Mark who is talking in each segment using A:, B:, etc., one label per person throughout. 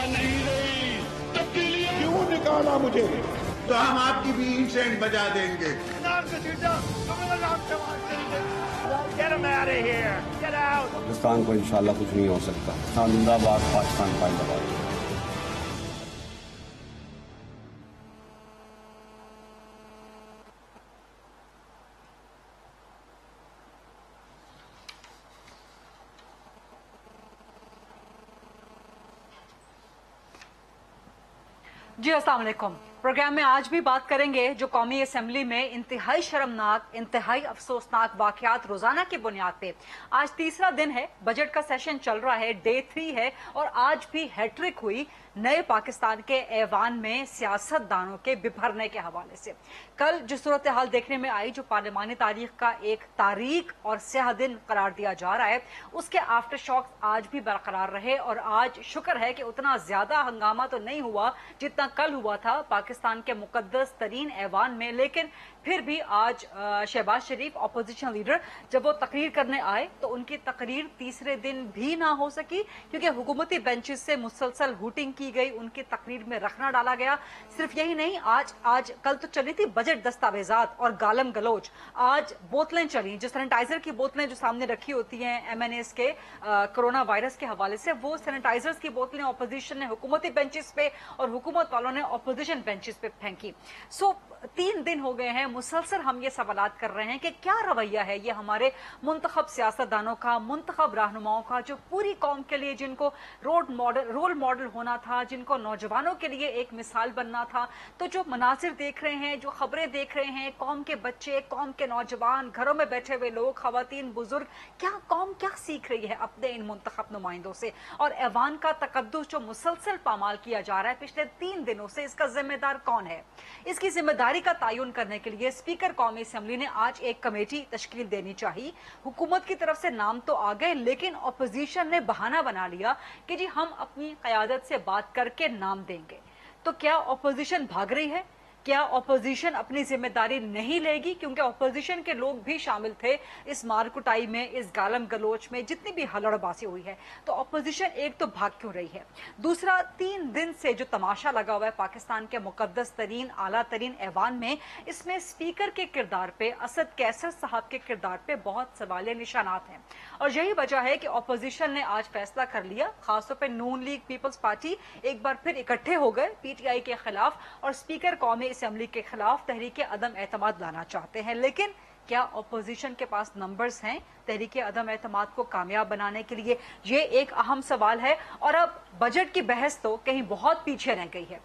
A: नहीं रही। तब्दीली
B: क्यों निकाला मुझे?
C: तो हम आपकी भी इंसेंट बजा देंगे।
D: पाकिस्तान को इंशाल्लाह कुछ नहीं हो सकता। जिंदाबाद, पाकिस्तान जिंदाबाद।
E: जी अस्सलाम वालेकुम। प्रोग्राम में आज भी बात करेंगे जो कौमी असेंबली में इंतहाई शर्मनाक, इंतहाई अफसोसनाक वाकयात रोजाना की बुनियाद पे। आज तीसरा दिन है, बजट का सेशन चल रहा है, डे 3 है और आज भी हैट्रिक हुई नए पाकिस्तान के ऐवान में सियासतदानों के बिफरने के हवाले से। कल जो सूरत हाल देखने में आई, जो पार्लिमानी तारीख का एक तारीख और स्याह दिन करार दिया जा रहा है, उसके आफ्टर शॉक्स आज भी बरकरार रहे और आज शुक्र है कि उतना ज्यादा हंगामा तो नहीं हुआ जितना कल हुआ था पाकिस्तान के मुकद्दस तरीन ऐवान में। लेकिन फिर भी आज शहबाज शरीफ ऑपोजिशन लीडर जब वो तकरीर करने आए तो उनकी तकरीर तीसरे दिन भी ना हो सकी, क्योंकि हुकूमती बेंचेस से मुसलसल हूटिंग की गई, उनकी तकरीर में रखना डाला गया। सिर्फ यही नहीं, आज कल तो चली थी बजट दस्तावेजात और गालम गलोच, आज बोतलें चली, जो सैनिटाइजर की बोतलें जो सामने रखी होती हैं MNAs के कोरोना वायरस के हवाले से, वो सैनिटाइजर्स की बोतलें ऑपोजिशन ने हुकूमती बेंचेस पे और हुकूमत वालों ने ऑपोजिशन बेंचेस पे फेंकी। 3 दिन हो गए हैं मुसलसल हम ये सवालात कर रहे हैं कि क्या रवैया है ये हमारे मुंतखब सियासतदानों का, मुंतखब रहनुमाओं का, जो पूरी कौम के लिए जिनको रोल मॉडल होना था, जिनको नौजवानों के लिए एक मिसाल बनना था। तो जो मनासिर देख रहे हैं, जो खबरें देख रहे हैं, कौम के बच्चे, कौम के नौजवान, घरों में बैठे हुए लोग, खवातीन, बुजुर्ग, कौम क्या सीख रही है अपने इन मुंतखब नुमाइंदों से? और ऐवान का तकद्दुस जो मुसलसल पामाल किया जा रहा है पिछले 3 दिनों से, इसका जिम्मेदार कौन है? इसकी जिम्मेदारी का तयन करने के लिए स्पीकर कौमी असेंबली ने आज एक कमेटी तश्कील देनी चाहिए। हुकूमत की तरफ से नाम तो आ गए, लेकिन अपोजिशन ने बहाना बना लिया कि जी हम अपनी क़यादत से बात करके नाम देंगे। तो क्या अपोजिशन भाग रही है? क्या अपोजिशन अपनी जिम्मेदारी नहीं लेगी? क्योंकि अपोजिशन के लोग भी शामिल थे इस मार कुटाई में, इस गालम गलोच में, जितनी भी हलड़बाजी हुई है। तो अपोजिशन एक तो भाग क्यों रही है? दूसरा, 3 दिन से जो तमाशा लगा हुआ है पाकिस्तान के मुकद्दस तरीन, आला तरीन ऐवान में, इसमें स्पीकर के किरदार पे, असद कैसर साहब के किरदार पे बहुत सवालिया निशानात हैं। और यही वजह है कि अपोजिशन ने आज फैसला कर लिया, खासतौर पर नून लीग पीपल्स पार्टी एक बार फिर इकट्ठे हो गए PTI के खिलाफ और स्पीकर कौमी असेंबली के खिलाफ तहरीक अदम एतमाद लाना चाहते हैं। लेकिन क्या अपोजिशन के पास नंबर्स हैं तहरीक अदम एतमाद को कामयाब बनाने के लिए? ये एक अहम सवाल है। और अब बजट की बहस तो कहीं बहुत पीछे रह गई है।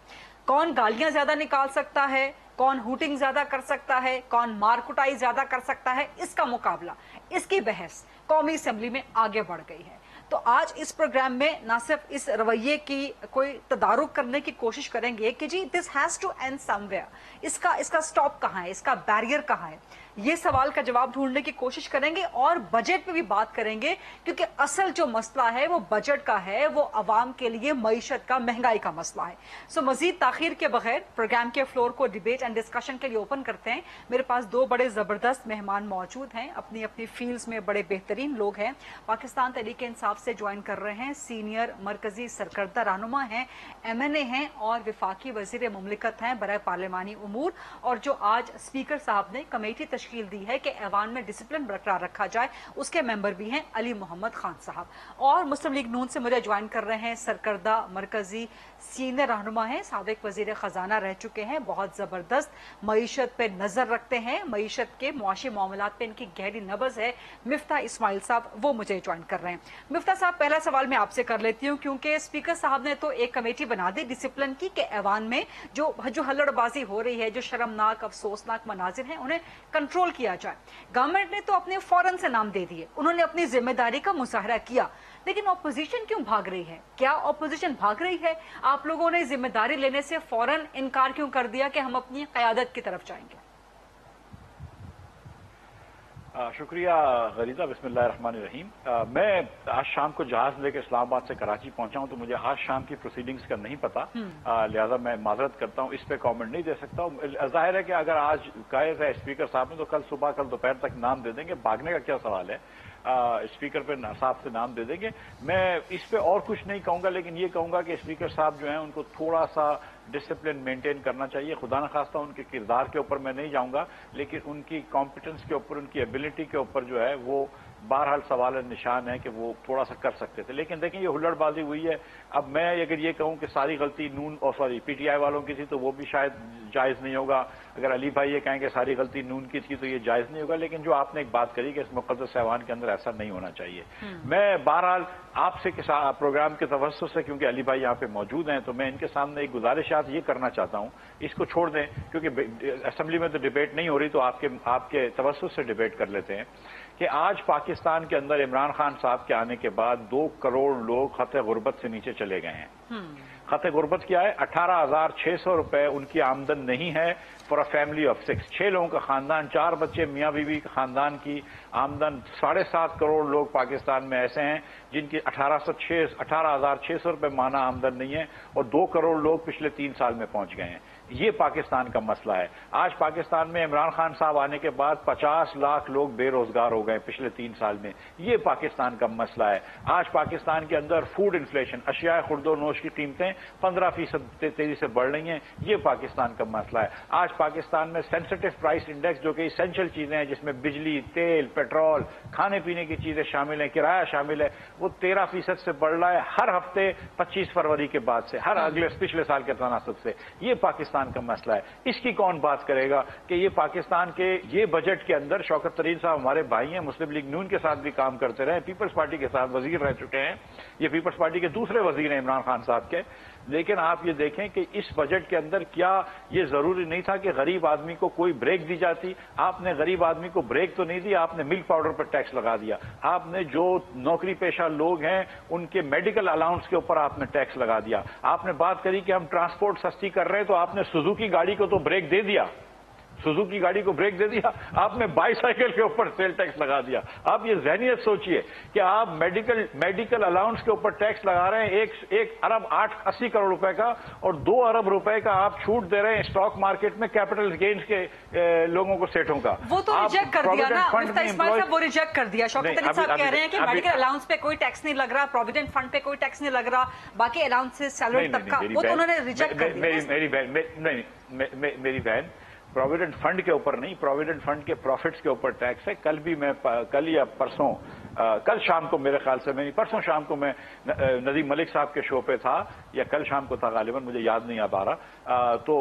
E: कौन गालियां ज्यादा निकाल सकता है, कौन हूटिंग ज्यादा कर सकता है, कौन मार कुटाई ज्यादा कर सकता है, इसका मुकाबला, इसकी बहस कौमी असेंबली में आगे बढ़ गई है। तो आज इस प्रोग्राम में ना सिर्फ इस रवैये की कोई तदारुक करने की कोशिश करेंगे कि जी this has to end somewhere, इसका स्टॉप कहाँ है, इसका बैरियर कहाँ है, ये सवाल का जवाब ढूंढने की कोशिश करेंगे। और बजट पे भी बात करेंगे, क्योंकि असल जो मसला है वो बजट का है, वो अवाम के लिए मईशत का, महंगाई का मसला है। सो मजीद ताखीर के बगैर प्रोग्राम के फ्लोर को डिबेट एंड डिस्कशन के लिए ओपन करते हैं। मेरे पास 2 बड़े जबरदस्त मेहमान मौजूद हैं, अपनी अपनी फील्ड्स में बड़े बेहतरीन लोग हैं। पाकिस्तान तहरीक इंसाफ से ज्वाइन कर रहे हैं सीनियर मरकजी सरकर्दा रहनुमा हैं, MNA हैं और विफाकी वजीर मुमलिकत हैं बराए पार्लिमानी उमूर। और जो आज स्पीकर साहब ने कमेटी तश्कील दी है कि ऐवान में डिसिप्लिन बरकरार रखा जाए, उसके मेंबर भी हैं अली मोहम्मद खान साहब। और मुस्लिम लीग नून से मुझे ज्वाइन कर रहे हैं सरकर्दा मरकजी सीनियर रहनुमा हैं, साबिक वजीर खजाना रह चुके हैं, बहुत जबरदस्त मईशत पे नजर रखते हैं, मईशत के मुआशी मामलात पे इनकी गहरी नबज है, मिफ्ता इस्माइल साहब, वो मुझे ज्वाइन कर रहे हैं। मिफ्ता साहब, पहला सवाल मैं आपसे कर लेती हूँ, क्योंकि स्पीकर साहब ने तो एक कमेटी बना दी डिसिप्लिन की कि ऐवान में जो हल्लड़बाजी हो रही है, जो शर्मनाक अफसोसनाक मनाजिर हैं, उन्हें कंट्रोल किया जाए। गवर्नमेंट ने तो अपने फौरन से नाम दे दिए, उन्होंने अपनी जिम्मेदारी का मुजाहरा किया, लेकिन ऑपोजिशन क्यों भाग रही है? क्या ऑपोजिशन भाग रही है? आप लोगों ने जिम्मेदारी लेने से फौरन इनकार क्यों कर दिया कि हम अपनी क़यादत की तरफ जाएंगे?
F: शुक्रिया गरीजा, बिस्मिल्लाहिर्रहमानिर्रहीम। मैं आज शाम को जहाज लेकर इस्लामाबाद से कराची पहुंचा हूं, तो मुझे आज शाम की प्रोसीडिंग्स का नहीं पता, लिहाजा मैं माजरत करता हूं, इस पे कमेंट नहीं दे सकता हूं। जाहिर है कि अगर आज कहे थे स्पीकर साहब ने तो कल सुबह, कल दोपहर तक नाम दे देंगे, भागने का क्या सवाल है। स्पीकर पे साहब से नाम दे देंगे। मैं इस पे और कुछ नहीं कहूंगा, लेकिन ये कहूंगा कि स्पीकर साहब जो हैं उनको थोड़ा सा डिसिप्लिन मेंटेन करना चाहिए। खुदा न खास्ता उनके किरदार के ऊपर मैं नहीं जाऊंगा, लेकिन उनकी कॉम्पिटेंस के ऊपर, उनकी एबिलिटी के ऊपर जो है वो बहरहाल सवाल निशान है कि वो थोड़ा सा कर सकते थे। लेकिन देखें, ये हुल्लड़बाजी हुई है। अब मैं अगर ये कहूं कि सारी गलती नून और पीटीआई वालों की थी तो वो भी शायद जायज नहीं होगा। अगर अली भाई ये कहें कि सारी गलती नून की थी तो ये जायज नहीं होगा। लेकिन जो आपने एक बात करी कि इस मुक़द्दस ऐवान के अंदर ऐसा नहीं होना चाहिए। मैं बहरहाल आपसे प्रोग्राम के तवज्जुह से, क्योंकि अली भाई यहाँ पे मौजूद हैं, तो मैं इनके सामने एक गुजारिशात ये करना चाहता हूँ, इसको छोड़ दें क्योंकि असेंबली में तो डिबेट नहीं हो रही, तो आपके तवज्जुह से डिबेट कर लेते हैं कि आज पाकिस्तान के अंदर इमरान खान साहब के आने के बाद 2 करोड़ लोग खत गुर्बत से नीचे चले गए हैं। खत गुर्बत क्या है? 18,600 रुपए उनकी आमदन नहीं है फॉर अ फैमिली ऑफ 6। 6 लोगों का खानदान, 4 बच्चे, मियाँ बीवी के खानदान की आमदन 7.5 करोड़ लोग पाकिस्तान में ऐसे हैं जिनकी 18,600 रुपए माना आमदन नहीं है, और 2 करोड़ लोग पिछले 3 साल में पहुंच गए हैं। ये पाकिस्तान का मसला है। आज पाकिस्तान में इमरान खान साहब आने के बाद 50 लाख लोग बेरोजगार हो गए पिछले 3 साल में। ये पाकिस्तान का मसला है। आज पाकिस्तान के अंदर फूड इन्फ्लेशन, अशिया खुर्दोनोश की कीमतें 15% तेजी से बढ़ रही हैं। ये पाकिस्तान का मसला है। आज पाकिस्तान में सेंसिटिव प्राइस इंडेक्स, जो कि इसेंशियल चीजें हैं जिसमें बिजली, तेल, पेट्रोल, खाने पीने की चीजें शामिल हैं, किराया शामिल है, वो 13% से बढ़ रहा है हर हफ्ते 25 फरवरी के बाद से, हर अगले पिछले साल के तनासब से। ये पाकिस्तान का मसला है। इसकी कौन बात करेगा कि ये पाकिस्तान के ये बजट के अंदर शौकत तरीन साहब हमारे भाई हैं, मुस्लिम लीग नून के साथ भी काम करते रहे, पीपल्स पार्टी के साथ वजीर रह चुके हैं, ये पीपल्स पार्टी के दूसरे वजीर हैं इमरान खान साहब के। लेकिन आप ये देखें कि इस बजट के अंदर क्या ये जरूरी नहीं था कि गरीब आदमी को कोई ब्रेक दी जाती? आपने गरीब आदमी को ब्रेक तो नहीं दी, आपने मिल्क पाउडर पर टैक्स लगा दिया। आपने जो नौकरी पेशा लोग हैं उनके मेडिकल अलाउंस के ऊपर आपने टैक्स लगा दिया। आपने बात करी कि हम ट्रांसपोर्ट सस्ती कर रहे हैं, तो आपने सुजुकी गाड़ी को तो ब्रेक दे दिया, सुजुकी गाड़ी को ब्रेक दे दिया। आपने बाईसाइकिल के ऊपर सेल टैक्स लगा दिया। आप ये ज़हनियत सोचिए कि आप मेडिकल अलाउंस के ऊपर टैक्स लगा रहे हैं 1 अरब 80 करोड़ रुपए का, और 2 अरब रुपए का आप छूट दे रहे हैं स्टॉक मार्केट में कैपिटल गेन्स के लोगों को, सेठों का।
E: वो तो रिजेक्ट कर दिया ना मिफ्ता इस्माइल साहब, वो रिजेक्ट कर दिया। शौकत अली साहब कह रहे हैं कि मेडिकल अलाउंस पे कोई टैक्स नहीं लग रहा, प्रोविडेंट फंड पे कोई टैक्स नहीं लग रहा, बाकी अलाउंसेस सैलरी तक का, वो तो उन्होंने रिजेक्ट कर दिया।
F: मेरी बहन, प्रोविडेंट फंड के ऊपर नहीं, प्रोविडेंट फंड के प्रॉफिट्स के ऊपर टैक्स है। कल भी मैं, कल या परसों, कल शाम को मेरे ख्याल से, मैं परसों शाम को मैं नदीम मलिक साहब के शो पे था, या कल शाम को था गालिबन, मुझे याद नहीं आ पा रहा। तो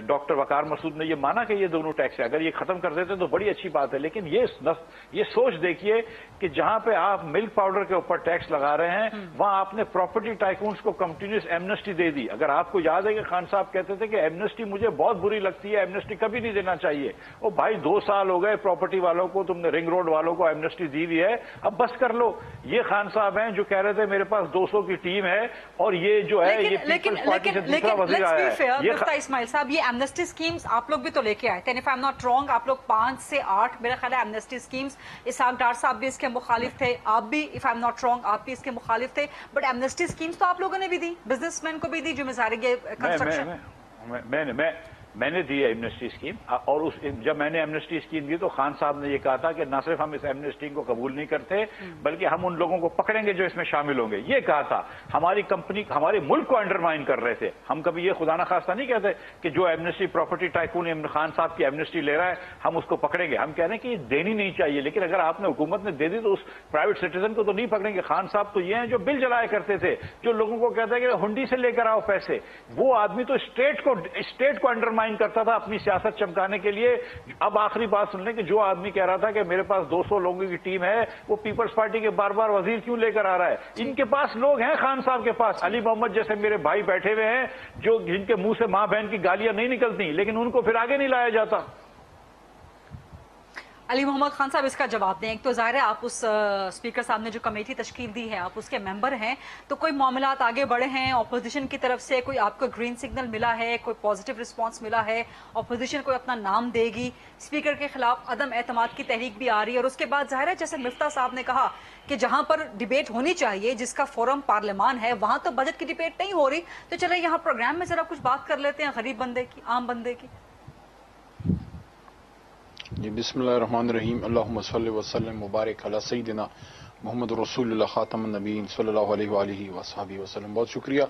F: डॉक्टर वकार मसूद ने ये माना कि ये दोनों टैक्स है, अगर ये खत्म कर देते तो बड़ी अच्छी बात है। लेकिन ये सोच देखिए कि जहां पे आप मिल्क पाउडर के ऊपर टैक्स लगा रहे हैं, वहां आपने प्रॉपर्टी टाइकून्स को कंटिन्यूस एमनेस्टी दे दी। अगर आपको याद है कि खान साहब कहते थे कि एमनेस्टी मुझे बहुत बुरी लगती है, एमनेस्टी कभी नहीं देना चाहिए। ओ भाई, 2 साल हो गए प्रॉपर्टी वालों को, तुमने रिंग रोड वालों को एमनेस्टी दी हुई है, अब बस कर लो। ये खान साहब हैं जो कह रहे थे मेरे पास 200 की टीम है, और ये जो है ये पीपल्स पार्टी से दूसरा वजीर आया है।
E: मिफ्ता इस्माइल साहब, ये एमनेस्टी स्कीम्स आप लोग भी तो लेके आए थे, if I am not wrong, आप लोग 5 से 8 मेरा ख्याल है एमनेस्टी स्कीम्स, इसहाक डार साहब भी इसके मुखालिफ थे, आप भी, if I am not wrong, आप भी इसके मुखालिफ थे। बट एमनेस्टी स्कीम्स तो आप लोगों ने भी दी, बिजनेसमैन को भी दी, जो मिजारी कंस्ट्रक्शन
F: मैंने दी है एमनेस्टी स्कीम, और जब मैंने एमनेस्टी स्कीम दी तो खान साहब ने ये कहा था कि न सिर्फ हम इस एमनेस्टी को कबूल नहीं करते, बल्कि हम उन लोगों को पकड़ेंगे जो इसमें शामिल होंगे। ये कहा था। हमारी कंपनी, हमारे मुल्क को अंडरमाइन कर रहे थे। हम कभी ये खुदा न खास्ता नहीं कहते कि जो amnesty property tycoon Imran Khan साहब की एमनेस्टी ले रहा है हम उसको पकड़ेंगे। हम कह रहे हैं कि ये देनी नहीं चाहिए, लेकिन अगर आपने हुकूमत ने दे दी तो उस प्राइवेट सिटीजन को तो नहीं पकड़ेंगे। खान साहब तो ये हैं जो बिल जलाया करते थे, जो लोगों को कहते हैं कि हुंडी से लेकर आओ पैसे। वो आदमी तो स्टेट को अंडरमाइन करता था अपनी सियासत चमकाने के लिए। अब आखिरी बात सुन लें कि जो आदमी कह रहा था कि मेरे पास 200 लोगों की टीम है, वो पीपल्स पार्टी के बार बार वजीर क्यों लेकर आ रहा है? इनके पास लोग हैं, खान साहब के पास अली मोहम्मद जैसे मेरे भाई बैठे हुए हैं, जो जिनके मुंह से मां बहन की गालियां नहीं निकलती, लेकिन उनको फिर आगे नहीं लाया जाता।
E: अली मोहम्मद खान साहब, इसका जवाब दें। एक तो जाहिर है आप उस स्पीकर साहब ने जो कमेटी तश्कील दी है, आप उसके मेंबर हैं, तो कोई मामलात आगे बढ़े हैं ऑपोजिशन की तरफ से? कोई आपको ग्रीन सिग्नल मिला है, कोई पॉजिटिव रिस्पांस मिला है? ऑपोजिशन कोई अपना नाम देगी? स्पीकर के खिलाफ अदम एतमाद की तहरीक भी आ रही है, और उसके बाद जाहिर है जैसे मिफ्ता साहब ने कहा कि जहां पर डिबेट होनी चाहिए, जिसका फोरम पार्लियामान है, वहां तो बजट की डिबेट नहीं हो रही। तो चले यहाँ प्रोग्राम में जरा कुछ बात कर लेते हैं गरीब बंदे की, आम बंदे की।
B: جی بسم اللہ الرحمن الرحیم، اللہم صلی وسلم مبارک علی سیدنا محمد رسول اللہ خاتم النبیین صلی اللہ علیہ وآلہ وصحبہ وسلم. بہت شکریہ.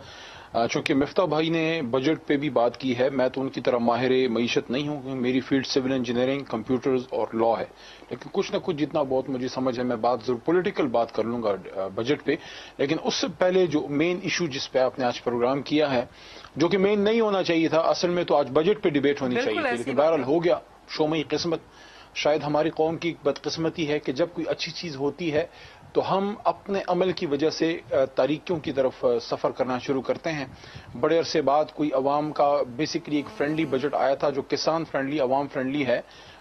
B: چونکہ مفتاح بھائی نے بجٹ پہ بھی بات کی ہے، میں تو ان کی طرح ماہر معیشت نہیں ہوں، میری فیلڈ سول انجینئرنگ، کمپیوٹرز اور لا ہے، لیکن کچھ نہ کچھ جتنا بہت مجھے سمجھ ہے میں بات ضرور پولیٹیکل بات کر لوں گا بجٹ پہ. لیکن اس سے پہلے جو مین ایشو جس پہ آپ نے آج پروگرام کیا ہے، جو کہ مین نہیں ہونا چاہیے تھا، اصل میں تو آج بجٹ پہ ڈیبیٹ ہونی چاہیے تھی، لیکن بہرحال ہو گیا. شومی قسمت. شاید ہماری قوم کی بدقسمتی ہے کہ جب کوئی اچھی چیز ہوتی ہے تو ہم اپنے عمل کی وجہ سے تاریکیوں کی طرف سفر کرنا شروع کرتے ہیں. بڑے عرصے بعد کوئی عوام کا بیسیکلی ایک فرینڈلی بجٹ آیا تھا جو کسان فرینڈلی، عوام فرینڈلی ہے،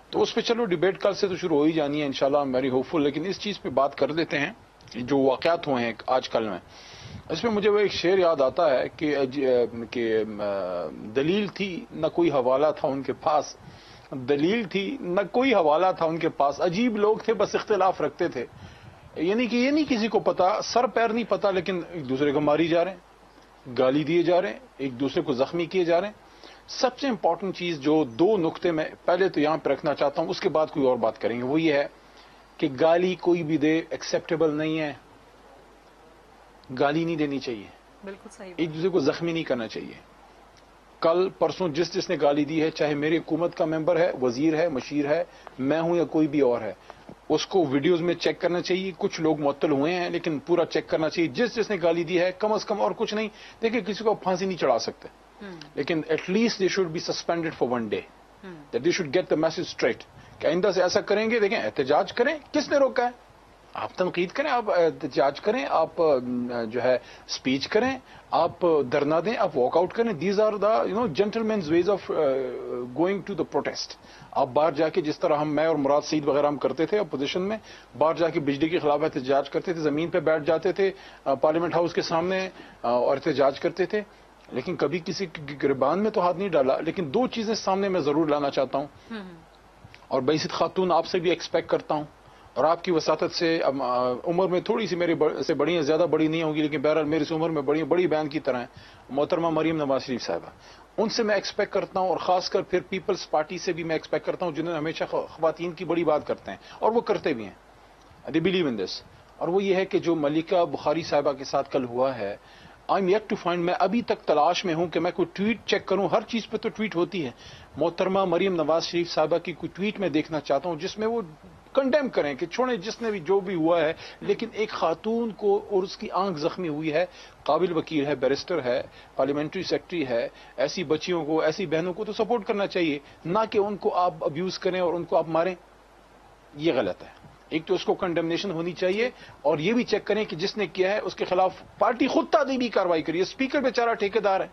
B: تو اس پہ چلو ڈیبیٹ کل سے تو شروع ہو ہی جانی ہے انشاءاللہ، ویری ہوپ فل. لیکن اس چیز پہ بات کر دیتے ہیں جو واقعات ہوئے ہیں آج کل میں. اس میں مجھے وہ ایک شعر یاد آتا ہے کہ دلیل تھی نہ کوئی حوالہ تھا ان کے پاس، دلیل تھی نہ کوئی حوالہ تھا ان کے پاس، عجیب لوگ تھے بس اختلاف رکھتے تھے. یعنی کہ یہ نہیں کسی کو پتا، سر پیر نہیں پتا، لیکن ایک دوسرے کو ماری جا رہے ہیں، گالی دیے جا رہے ہیں، ایک دوسرے کو زخمی کیے جا رہے ہیں. سب سے امپورٹنٹ چیز جو دو نقطے میں پہلے تو یہاں پہ رکھنا چاہتا ہوں، اس کے بعد کوئی اور بات کریں گے، وہ یہ ہے کہ گالی کوئی بھی دے ایکسیپٹیبل نہیں ہے. گالی نہیں دینی چاہیے،
E: بالکل صحیح.
B: ایک دوسرے کو زخمی نہیں کرنا چاہیے. کل پرسوں جس نے گالی دی ہے، چاہے میری حکومت کا ممبر ہے، وزیر ہے، مشیر ہے، میں ہوں یا کوئی بھی اور ہے، اس کو ویڈیوز میں چیک کرنا چاہیے. کچھ لوگ معطل ہوئے ہیں لیکن پورا چیک کرنا چاہیے. جس نے گالی دی ہے کم از کم اور کچھ نہیں، دیکھیں کسی کو پھانسی نہیں چڑھا سکتے، لیکن at least they should be suspended for one day, that they should get the message straight کہ آئندہ سے ایسا کریں گے. دیکھیں احتجاج کریں، کس نے روکا ہے؟ آپ تنقید کریں، آپ احتجاج کریں، آپ جو ہے اسپیچ کریں، آپ دھرنا دیں، آپ واک آؤٹ کریں. These are the gentlemen's ways of going to the protest. آپ باہر جا کے جس طرح میں اور مراد سعید وغیرہ ہم کرتے تھے اپوزیشن میں، باہر جا کے بجلی کے خلاف احتجاج کرتے تھے، زمین پہ بیٹھ جاتے تھے پارلیمنٹ ہاؤس کے سامنے اور احتجاج کرتے تھے، لیکن کبھی کسی گریبان میں تو ہاتھ نہیں ڈالا. لیکن دو چیزیں سامنے میں ضرور لانا چاہتا ہوں، اور بیست خاتون آپ سے بھی ایکسپیکٹ کرتا ہوں، اور آپ کی وساطت سے عمر میں تھوڑی سی میرے سے بڑی ہیں، زیادہ بڑی نہیں ہوں گی لیکن بہرحال میری عمر میں بڑی بہن کی طرح ہیں، محترمہ مریم نواز شریف صاحبہ. ان سے میں ایکسپیکٹ کرتا ہوں، اور خاص کر پھر پیپلز پارٹی سے بھی میں ایکسپیکٹ کرتا ہوں، جنہوں نے ہمیشہ خواتین کی بڑی بات کرتے ہیں اور وہ کرتے بھی ہیں، دے بلیو ان دس. اور وہ یہ ہے کہ جو ملکہ بخاری صاحبہ کے ساتھ کل ہوا ہے، I am yet to find, میں ابھی تک تلاش میں ہوں کہ میں کوئی ٹویٹ چیک کروں. ہر چیز پہ تو ٹویٹ ہوتی ہے، محترمہ مریم نواز شریف صاحبہ کی کوئی ٹویٹ میں دیکھنا چاہتا ہوں جس میں وہ کنڈیم کریں کہ چھوڑیں جس نے بھی جو بھی ہوا ہے، لیکن ایک خاتون کو اور اس کی آنکھ زخمی ہوئی ہے، قابل وکیل ہے، بیرسٹر ہے، پارلیمنٹری سیکرٹری ہے، ایسی بچیوں کو، ایسی بہنوں کو تو سپورٹ کرنا چاہیے، نہ کہ ان کو آپ ابیوز کریں اور ان کو آپ ماریں. یہ غلط ہے. ایک تو اس کو کنڈمنیشن ہونی چاہیے، اور یہ بھی چیک کریں کہ جس نے کیا ہے اس کے خلاف پارٹی خود تعدیبی کارروائی کریے. اسپیکر بیچارہ ٹھیکیدار ہے،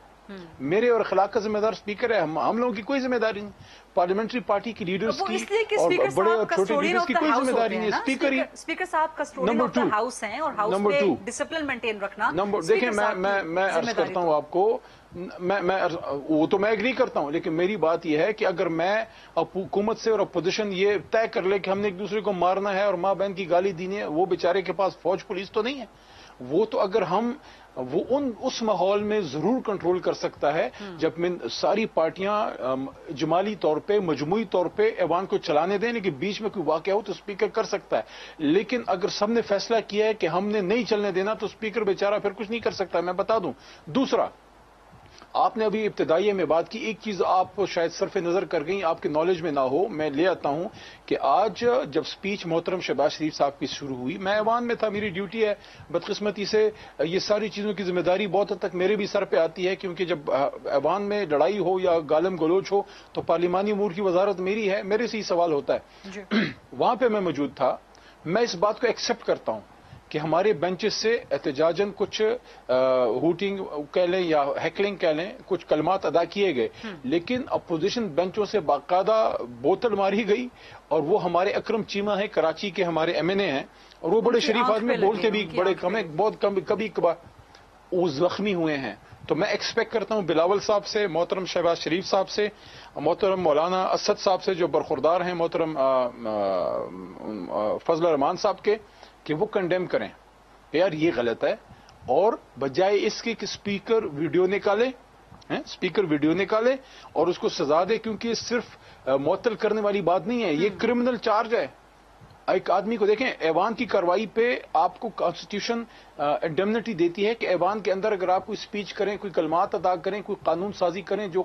B: میرے اور اخلاق کا ذمہ دار اسپیکر ہے، ہم لوگوں کی کوئی ذمہ داری نہیں. پارلیمنٹری پارٹی کی لیڈرز کی اور بڑے اور چھوٹے لیڈرز کی کوئی ذمہ داری نہیں. اسپیکر ہی
E: اسپیکر صاحب کسٹوڈین آف دی ہاؤس ہیں، اور ہاؤس میں ڈسپلن مینٹین رکھنا.
B: دیکھیں میں عرض کرتا ہوں آپ کو، وہ تو میں ایگری کرتا ہوں، لیکن میری بات یہ ہے کہ اگر میں حکومت سے اور اپوزیشن یہ طے کر لے کہ ہم نے ایک دوسرے کو مارنا ہے اور ماں بہن کی گالی دینی ہے، وہ بیچارے کے پاس فوج پولیس تو نہیں ہے. وہ تو اگر ہم اس ماحول میں ضرور کنٹرول کر سکتا ہے جب ساری پارٹیاں اجمالی طور پہ، مجموعی طور پہ ایوان کو چلانے دیں، لیکن بیچ میں کوئی واقعہ ہو تو اسپیکر کر سکتا ہے. لیکن اگر سب نے فیصلہ کیا ہے کہ ہم نے نہیں چلنے دینا تو اسپیکر بیچارہ پھر کچھ نہیں کر سکتا. میں بتا دوں. دوسرا، آپ نے ابھی ابتدائیے میں بات کی، ایک چیز آپ شاید صرف نظر کر گئیں، آپ کے نالج میں نہ ہو، میں لے آتا ہوں کہ آج جب سپیچ محترم شہباز شریف صاحب کی شروع ہوئی، میں ایوان میں تھا، میری ڈیوٹی ہے، بدقسمتی سے یہ ساری چیزوں کی ذمہ داری بہت حد تک میرے بھی سر پہ آتی ہے، کیونکہ جب ایوان میں لڑائی ہو یا گالم گلوچ ہو تو پارلیمانی امور کی وزارت میری ہے، میرے سے ہی سوال ہوتا ہے. وہاں پہ میں موجود تھا. میں اس بات کو ایکسپٹ کرتا ہوں کہ ہمارے بینچز سے احتجاجاً کچھ ہوٹنگ کہہ لیں یا ہیکلنگ کہہ لیں، کچھ کلمات ادا کیے گئے، لیکن اپوزیشن بینچوں سے باقاعدہ بوتل ماری گئی. اور وہ ہمارے اکرم چیمہ ہیں، کراچی کے ہمارے MNA ہیں، اور وہ بڑے شریف آدمی، بولتے بھی بڑے کم ہیں، بہت کم، کبھی کبھار وہ زخمی ہوئے ہیں. تو میں ایکسپیکٹ کرتا ہوں بلاول صاحب سے، محترم شہباز شریف صاحب سے، محترم مولانا اسد صاحب سے جو برخوردار ہیں، محترم فضل الرحمان صاحب کے، کہ وہ کنڈیم کریں کہ یار یہ غلط ہے، اور بجائے اس کے کہ اسپیکر ویڈیو نکالے स्पीकर वीडियो निकाले और उसको सजा दे, क्योंकि ये सिर्फ मुअत्तल करने वाली बात नहीं है, ये क्रिमिनल चार्ज है। एक आदमी को देखें, ऐवान की कार्रवाई पे आपको कॉन्स्टिट्यूशन इंडेमनिटी देती है कि ऐवान के अंदर अगर आप कोई स्पीच करें, कोई कलमात अदा करें, कोई कानून साजी करें जो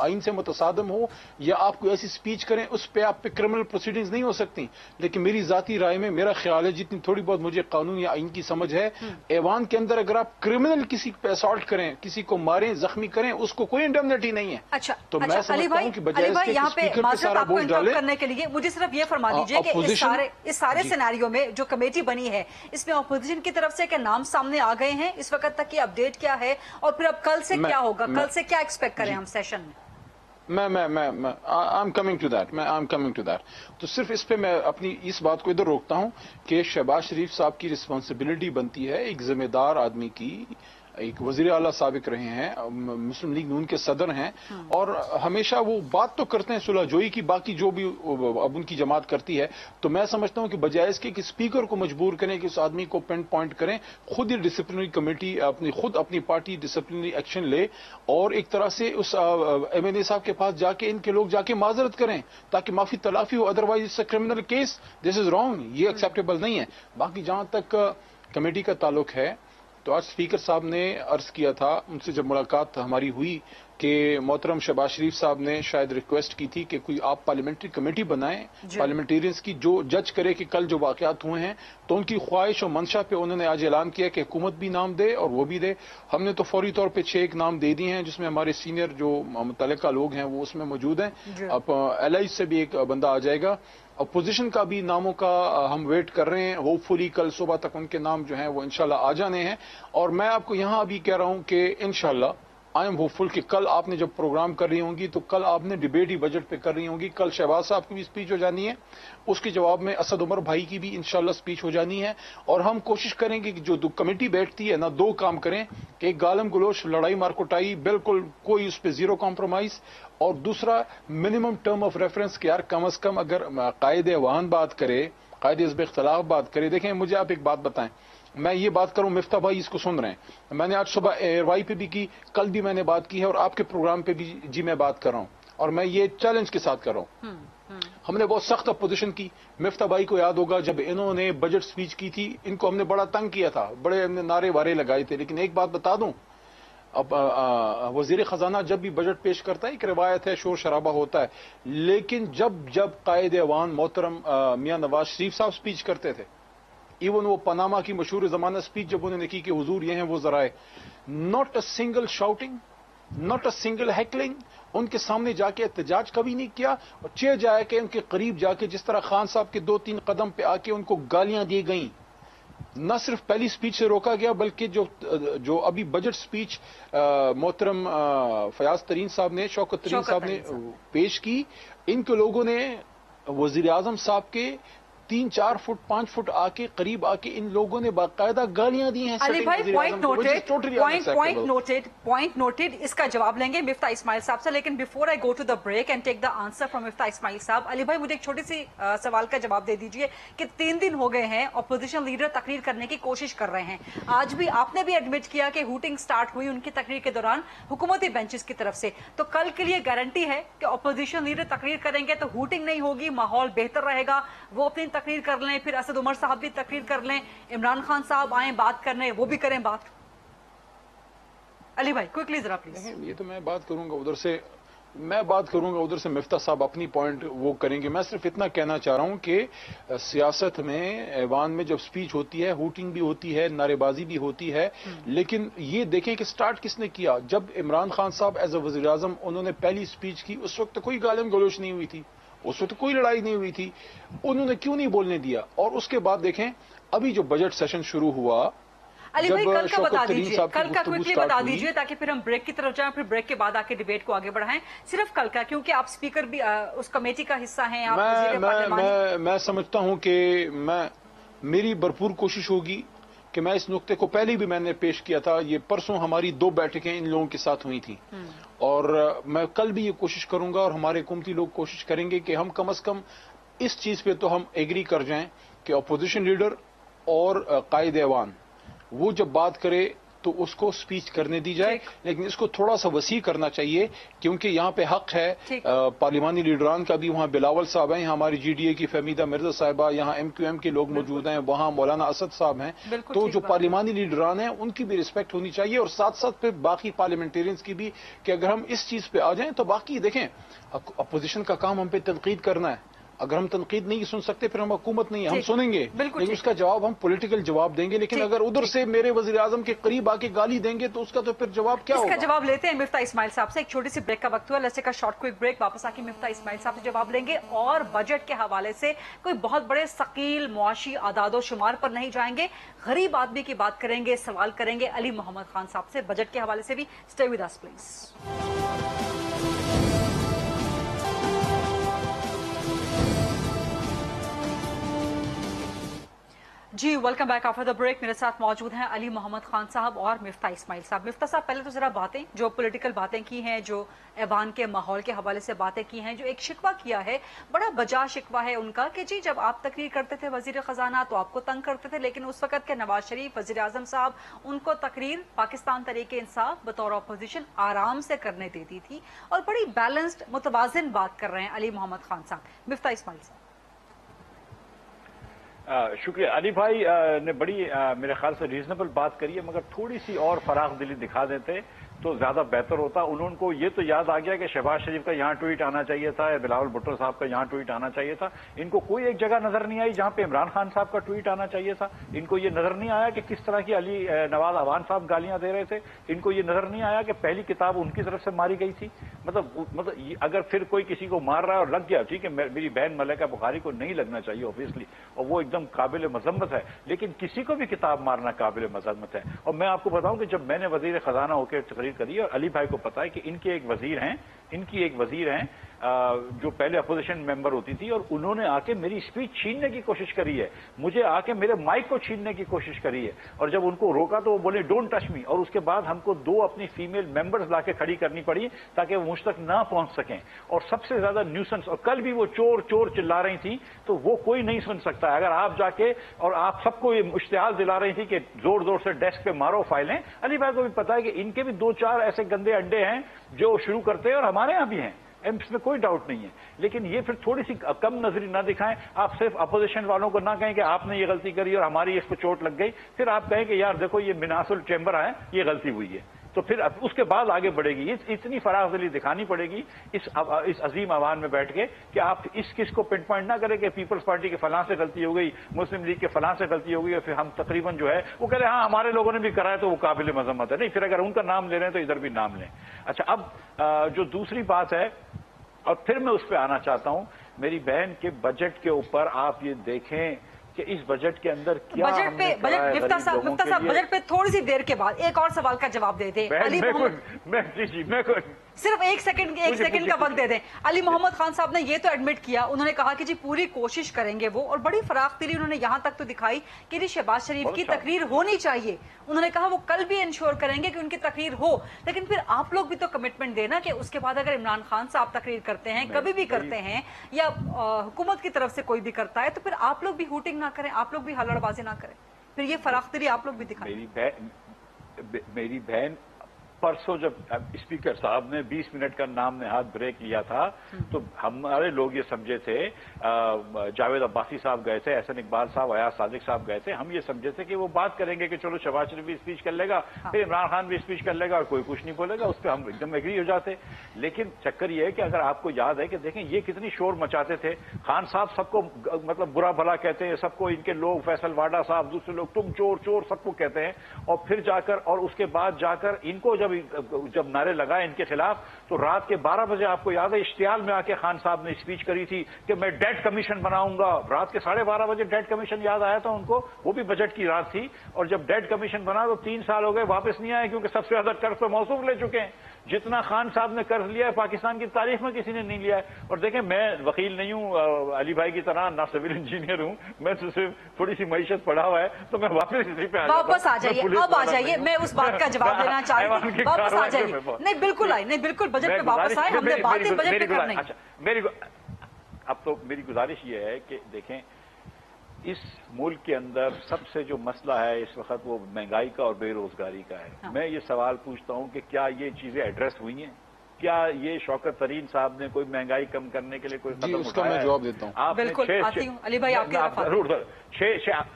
B: आइन से मुतसादम हो, या आप कोई ऐसी स्पीच करें उस पे आप पे क्रिमिनल प्रोसीडिंग्स नहीं हो सकती। लेकिन मेरी जाती राय में मेरा ख्याल है, जितनी थोड़ी बहुत मुझे कानून या आइन की समझ है, ऐवान के अंदर अगर आप क्रिमिनल किसी पे असॉल्ट करें, किसी को मारें, जख्मी करें, उसको कोई इंडेमनिटी नहीं है।
E: अच्छा,
B: तो मैं समझता हूं कि बजाय इसके कि स्पीकर पे सारा बोझ डाले।
E: करने के लिए मुझे सिर्फ ये फरमा दीजिए कि इस सारे सिनेरियो में जो कमेटी बनी है, इसमें ऑपोजिशन की तरफ से क्या नाम सामने आ गए हैं? इस वक्त तक की अपडेट क्या है, और फिर अब कल से क्या होगा? कल से क्या एक्सपेक्ट करें हम सेशन में?
B: I am coming to that. तो सिर्फ इस पे मैं अपनी इस बात को इधर रोकता हूं कि शहबाज शरीफ साहब की रिस्पांसिबिलिटी बनती है, एक जिम्मेदार आदमी की, एक वजीर आला साबिक रहे हैं, मुस्लिम लीग नून के सदर हैं, और हमेशा वो बात तो करते हैं सुलहजोई की, बाकी जो भी अब उनकी जमात करती है। तो मैं समझता हूं कि बजाय इसके कि स्पीकर को मजबूर करें कि उस आदमी को पिन पॉइंट करें, खुद ही डिसिप्लिनरी कमेटी अपनी पार्टी डिसिप्लिनरी एक्शन ले, और एक तरह से उस MNA साहब के पास जाके इनके लोग जाके माजरत करें ताकि माफी तलाफी हो। Otherwise it's a criminal case, this is wrong, ये एक्सेप्टेबल नहीं है। बाकी जहां तक कमेटी का ताल्लुक है, तो आज स्पीकर साहब ने अर्ज किया था, उनसे जब मुलाकात हमारी हुई, कि मोहतरम शहबाज शरीफ साहब ने शायद रिक्वेस्ट की थी कि कोई आप पार्लियामेंट्री कमेटी बनाएं, पार्लियामेंटेरियंस की, जो जज करे कि कल जो वाकयात हुए हैं। तो उनकी ख्वाहिश और मंशा पे उन्होंने आज ऐलान किया कि हुकूमत भी नाम दे और वो भी दे। हमने तो फौरी तौर पे 6 नाम दे दिए हैं, जिसमें हमारे सीनियर जो मुतल्लिका लोग हैं वो उसमें मौजूद हैं। अब LI से भी एक बंदा आ जाएगा। अपोजिशन का भी नामों का हम वेट कर रहे हैं, होपफुली कल सुबह तक उनके नाम जो हैं वो इंशाल्लाह आ जाने हैं। और मैं आपको यहां अभी कह रहा हूं कि इंशाल्लाह आई एम होपफुल कि कल आपने जब प्रोग्राम कर रही होंगी तो कल आपने डिबेट ही बजट पे कर रही होंगी। कल शहबाज साहब की भी स्पीच हो जानी है, उसके जवाब में असद उमर भाई की भी इंशाल्लाह स्पीच हो जानी है। और हम कोशिश करेंगे कि जो कमेटी बैठती है ना, 2 काम करें कि एक गालम गलोश, लड़ाई मारकुटाई, बिल्कुल कोई उस पर जीरो कॉम्प्रोमाइज, और दूसरा मिनिमम टर्म ऑफ रेफरेंस कि यार कम अज कम अगर कायदे अवान बात करे, कायदे हिज़्ब इख्तिलाफ बात करे। देखें, मुझे आप एक बात बताएं, मैं ये बात करूं, मिफ्ता भाई इसको सुन रहे हैं, मैंने आज सुबह एयरवाई पे भी की, कल भी मैंने बात की है, और आपके प्रोग्राम पे भी जी मैं बात कर रहा हूं, और मैं ये चैलेंज के साथ कर रहा हूं। हमने बहुत सख्त अपोजिशन की। मिफ्ता भाई को याद होगा जब इन्होंने बजट स्पीच की थी, इनको हमने बड़ा तंग किया था, बड़े हमने नारे वारे लगाए थे। लेकिन एक बात बता दूं, अब वजीर खजाना जब भी बजट पेश करता है, एक रिवायत है, शोर शराबा होता है, लेकिन जब कायदे अवान मोहतरम मियां नवाज शरीफ साहब स्पीच करते थे, इवन वो पनामा की मशहूर जमाना स्पीच जब उन्होंने की कि हुजूर ये हैं वो जराए, not a single shouting, not a single heckling, उनके सामने जाके एहतजाज कभी नहीं किया। और चेयर जाके उनके करीब जाके जिस तरह खान साहब के 2-3 कदम पे आके उनको गालियां दी गई, न सिर्फ पहली स्पीच से रोका गया, बल्कि जो अभी बजट स्पीच मोहतरम फयाज तरीन साहब ने, शौकत तरीन साहब ने पेश की, इनके लोगों ने वजीर आजम साहब के 3-4 फुट 5 फुट आके करीब आके इन लोगों ने बाकायदा गालियां दी हैं।
E: अली भाई, पॉइंट नोटेड, इसका जवाब लेंगे मिफ्ता इस्माइल साहब से। लेकिन before I go to the break and take the answer from Miftah Ismail साहब, अली भाई मुझे एक छोटी सी सवाल का जवाब दे दीजिए कि 3 दिन हो गए हैं अपोजिशन लीडर तकरीर करने की कोशिश कर रहे हैं। आज भी आपने भी एडमिट किया कि हूटिंग स्टार्ट हुई उनकी तकरीर के दौरान हुकूमती बेंचेस की तरफ से। तो कल के लिए गारंटी है कि अपोजिशन लीडर तकरीर करेंगे तो हूटिंग नहीं होगी, माहौल बेहतर रहेगा, वो अपनी तकरीर कर लें, फिर असद उमर साहब भी तकरीर कर लें, इमरान खान साहब आए बात करने, वो भी करें बात। अली भाई क्विकली जरा प्लीज।
B: ये तो मैं बात करूंगा उधर से मिफ्ता साहब अपनी पॉइंट वो करेंगे। मैं सिर्फ इतना कहना चाह रहा हूं कि सियासत में, ऐवान में जब स्पीच होती है, हूटिंग भी होती है, नारेबाजी भी होती है, लेकिन ये देखें कि स्टार्ट किसने किया। जब इमरान खान साहब एज ए वज़ीर आज़म उन्होंने पहली स्पीच की, उस वक्त कोई गालिम गलोच नहीं हुई थी, उस वक्त कोई लड़ाई नहीं हुई थी, उन्होंने क्यों नहीं बोलने दिया। और उसके बाद देखें अभी जो बजट सेशन शुरू हुआ,
E: अली भाई कल का बता दीजिए, कल का क्विकली बता दीजिए ताकि फिर हम ब्रेक की तरफ जाएं, फिर ब्रेक के बाद आके डिबेट को आगे बढ़ाएं। सिर्फ कल का, क्योंकि आप स्पीकर भी उस कमेटी का हिस्सा हैं, आप
B: मैं समझता हूं कि मेरी भरपूर कोशिश होगी कि मैं इस नुक्ते को पहले भी मैंने पेश किया था। ये परसों हमारी 2 बैठकें इन लोगों के साथ हुई थी, और मैं कल भी ये कोशिश करूंगा, और हमारे हुकूमती लोग कोशिश करेंगे कि हम कम से कम इस चीज पे तो हम एग्री कर जाएं कि अपोजिशन लीडर और कायदे अवान वो जब बात करे तो उसको स्पीच करने दी जाए, लेकिन इसको थोड़ा सा वसी करना चाहिए क्योंकि यहाँ पे हक है पार्लिमानी लीडरान का भी। वहाँ बिलावल साहब हैं, यहाँ हमारी GDA की फहमीदा मिर्जा साहिबा, यहाँ MQM के लोग मौजूद हैं, वहाँ मौलाना असद साहब हैं। तो जो पार्लिमानी लीडरान हैं उनकी भी रिस्पेक्ट होनी चाहिए और साथ साथ फिर बाकी पार्लियामेंटेरियंस की भी, कि अगर हम इस चीज पे आ जाएं तो बाकी देखें अपोजिशन का काम हम पे तनकीद करना है। अगर हम तनकीद नहीं सुन सकते फिर हम हुकूमत नहीं है, हम सुनेंगे लेकिन उसका जवाब हम पॉलिटिकल जवाब देंगे। लेकिन अगर उधर से मेरे वजीर आजम के करीब आके गाली देंगे तो उसका तो फिर जवाब क्या होगा?
E: इसका जवाब लेते हैं मिफ्ता इस्माइल साहब से। एक छोटी सी ब्रेक का वक्त हुआ, let's take a short quick break. वापस आके मिफ्ता इस्माइल साहब से जवाब लेंगे और बजट के हवाले से कोई बहुत बड़े सकील मुआशी आदादो शुमार पर नहीं जाएंगे, गरीब आदमी की बात करेंगे, सवाल करेंगे अली मोहम्मद खान साहब से बजट के हवाले से भी। Stay with us please. जी welcome back after the break. मेरे साथ मौजूद हैं अली मोहम्मद खान साहब और मिफ्ता इस्माइल साहब। मिफ्ता साहब, पहले तो जरा बातें जो पॉलिटिकल बातें की हैं, जो ऐवान के माहौल के हवाले से बातें की हैं, जो एक शिकवा किया है, बड़ा बजा शिकवा है उनका कि जी जब आप तकरीर करते थे वजीर खजाना तो आपको तंग करते थे, लेकिन उस वक्त के नवाज शरीफ वजीर आजम साहब उनको तकरीर पाकिस्तान तरीके इंसाफ बतौर अपोजिशन आराम से करने देती थी और बड़ी बैलेंस्ड मुतवाजिन बात कर रहे हैं अली मोहम्मद खान साहब। मिफ्ता इस्माइल साहब।
F: शुक्रिया। अली भाई ने बड़ी मेरे ख्याल से रीजनेबल बात करी है, मगर थोड़ी सी और फराख दिली दिखा देते तो ज्यादा बेहतर होता। उनको ये तो याद आ गया कि शहबाज शरीफ का यहाँ ट्वीट आना चाहिए था, बिलावल भुट्टो साहब का यहाँ ट्वीट आना चाहिए था। इनको कोई एक जगह नजर नहीं आई जहां पे इमरान खान साहब का ट्वीट आना चाहिए था। इनको ये नजर नहीं आया कि किस तरह की अली नवाज अवान साहब गालियां दे रहे थे। इनको ये नजर नहीं आया कि पहली किताब उनकी तरफ से मारी गई थी। मतलब अगर फिर कोई किसी को मार रहा है और लग गया, ठीक है, मेरी बहन मलिका बुखारी को नहीं लगना चाहिए ऑब्वियसली, और वो एकदम काबिल मजम्मत है, लेकिन किसी को भी किताब मारना काबिल मजम्मत है। और मैं आपको बताऊं कि जब मैंने वजीर खजाना होकर तकरीर करी, और अली भाई को पता है कि इनकी एक वजीर हैं जो पहले अपोजिशन मेंबर होती थी, और उन्होंने आके मेरी स्पीच छीनने की कोशिश करी है, मुझे आके मेरे माइक को छीनने की कोशिश करी है, और जब उनको रोका तो वो बोले डोंट टच मी, और उसके बाद हमको 2 अपनी फीमेल मेंबर्स लाके खड़ी करनी पड़ी ताकि वो मुझ तक ना पहुंच सकें। और सबसे ज्यादा न्यूसेंस, और कल भी वो चोर चोर चिल्ला रही थी, तो वो कोई नहीं सुन सकता। अगर आप जाके और आप सबको ये इश्तिहार दिला रही थी कि जोर जोर से डेस्क पे मारो फाइलें, अली भाई को भी पता है कि इनके भी 2-4 ऐसे गंदे अड्डे हैं जो शुरू करते हैं, और हमारे यहां भी हैं, इसमें कोई डाउट नहीं है। लेकिन ये फिर थोड़ी सी कम नजरी ना दिखाएं। आप सिर्फ अपोजिशन वालों को ना कहें कि आपने ये गलती करी और हमारी इस पर चोट लग गई, फिर आप कहें कि यार देखो ये मिनासुल चैम्बर है, ये गलती हुई है, तो फिर उसके बाद आगे बढ़ेगी। इतनी फराखदिली दिखानी पड़ेगी इस अजीम आवान में बैठ के कि आप इस किस को पिन पॉइंट ना करें कि पीपल्स पार्टी के फलां से गलती हो गई, मुस्लिम लीग के फलां से गलती हो गई, और फिर हम तकरीबन जो है वो कह रहे हैं हाँ हमारे लोगों ने भी करा है तो वो काबिल मजम्मत है। नहीं, फिर अगर उनका नाम ले रहे हैं तो इधर भी नाम लें। अच्छा, अब जो दूसरी बात है, और फिर मैं उस पर आना चाहता हूं, मेरी बहन के बजट के ऊपर आप ये देखें कि इस बजट के अंदर क्या
E: मिफ्ता साहब बजट पे थोड़ी सी देर के बाद एक और सवाल का जवाब दे दें। सिर्फ एक सेकंड का वक्त दे दें। अली मोहम्मद खान साहब ने ये तो एडमिट किया, उन्होंने कहा कि जी पूरी कोशिश करेंगे वो, और बड़ी फराखदिली उन्होंने यहां तक तो दिखाई कि जी शहबाज शरीफ की तकरीर होनी चाहिए। उन्होंने कहा वो कल भी इंश्योर करेंगे कि उनकी तकरीर हो, लेकिन फिर आप लोग भी तो कमिटमेंट देना कि उसके बाद अगर इमरान खान साहब तकरीर करते हैं, कभी भी करते हैं, या हुकूमत की तरफ से कोई भी करता है, तो फिर आप लोग भी हूटिंग ना करें, आप लोग भी हल्लड़बाजी ना करें, फिर ये फराखदिली आप लोग भी दिखाएं।
F: मेरी बहन परसों जब स्पीकर साहब ने 20 मिनट का नाम नेहाद ब्रेक लिया था, तो हमारे लोग ये समझे थे, जावेद अब्बासी साहब गए थे, एहसन इकबाल साहब, अयाज सादिक साहब गए थे, हम ये समझे थे कि वो बात करेंगे कि चलो शहबाज शरीफ भी स्पीच कर लेगा, फिर इमरान खान भी स्पीच कर लेगा और कोई कुछ नहीं बोलेगा, उस पर हम एकदम एग्री हो जाते। लेकिन चक्कर ये है कि अगर आपको याद है कि देखें ये कितनी शोर मचाते थे, खान साहब सबको मतलब बुरा भला कहते हैं, सबको इनके लोग, फैसल वाडा साहब, दूसरे लोग तुम चोर चोर सबको कहते हैं, और फिर जाकर और उसके बाद जाकर इनको जब नारे लगाए इनके खिलाफ, तो रात के 12 बजे आपको याद है इश्तियाल में आके खान साहब ने स्पीच करी थी कि मैं डेट कमीशन बनाऊंगा। रात के 12:30 बजे डेट कमीशन याद आया था उनको, वो भी बजट की रात थी, और जब डेट कमीशन बना तो 3 साल हो गए वापस नहीं आए, क्योंकि सबसे ज्यादा कर्ज तो मौसूफ ले चुके हैं। जितना खान साहब ने कर्ज लिया है पाकिस्तान की तारीख में किसी ने नहीं लिया है। और देखें, मैं वकील नहीं हूं अली भाई की तरह, ना सिविल इंजीनियर हूं, मैं तो सिर्फ थोड़ी सी मईशत पढ़ा हुआ है, तो मैं वापस इसी पे
E: वापस आ जाइए, अब आ जाइए, मैं उस बात का जवाब देना चाहती हूं, वापस आ जाइए। नहीं बिल्कुल आए, नहीं बिल्कुल बजट पे वापस आए, हमने बातें बजट पे करनी।
F: अच्छा, अब तो मेरी गुजारिश ये है कि देखें, اس ملک کے اندر سب سے جو مسئلہ ہے اس وقت وہ مہنگائی کا اور بے روزگاری کا ہے. میں یہ سوال پوچھتا ہوں کہ کیا یہ چیزیں ایڈریس ہوئی ہیں؟ کیا یہ شوکت ترین صاحب نے کوئی مہنگائی کم کرنے کے لیے کوئی قدم اٹھایا؟
B: اس کا میں جواب دیتا ہوں.
F: آپ نے
E: بالکل آتی ہوں علی بھائی، آپ کی طرف
F: ضرور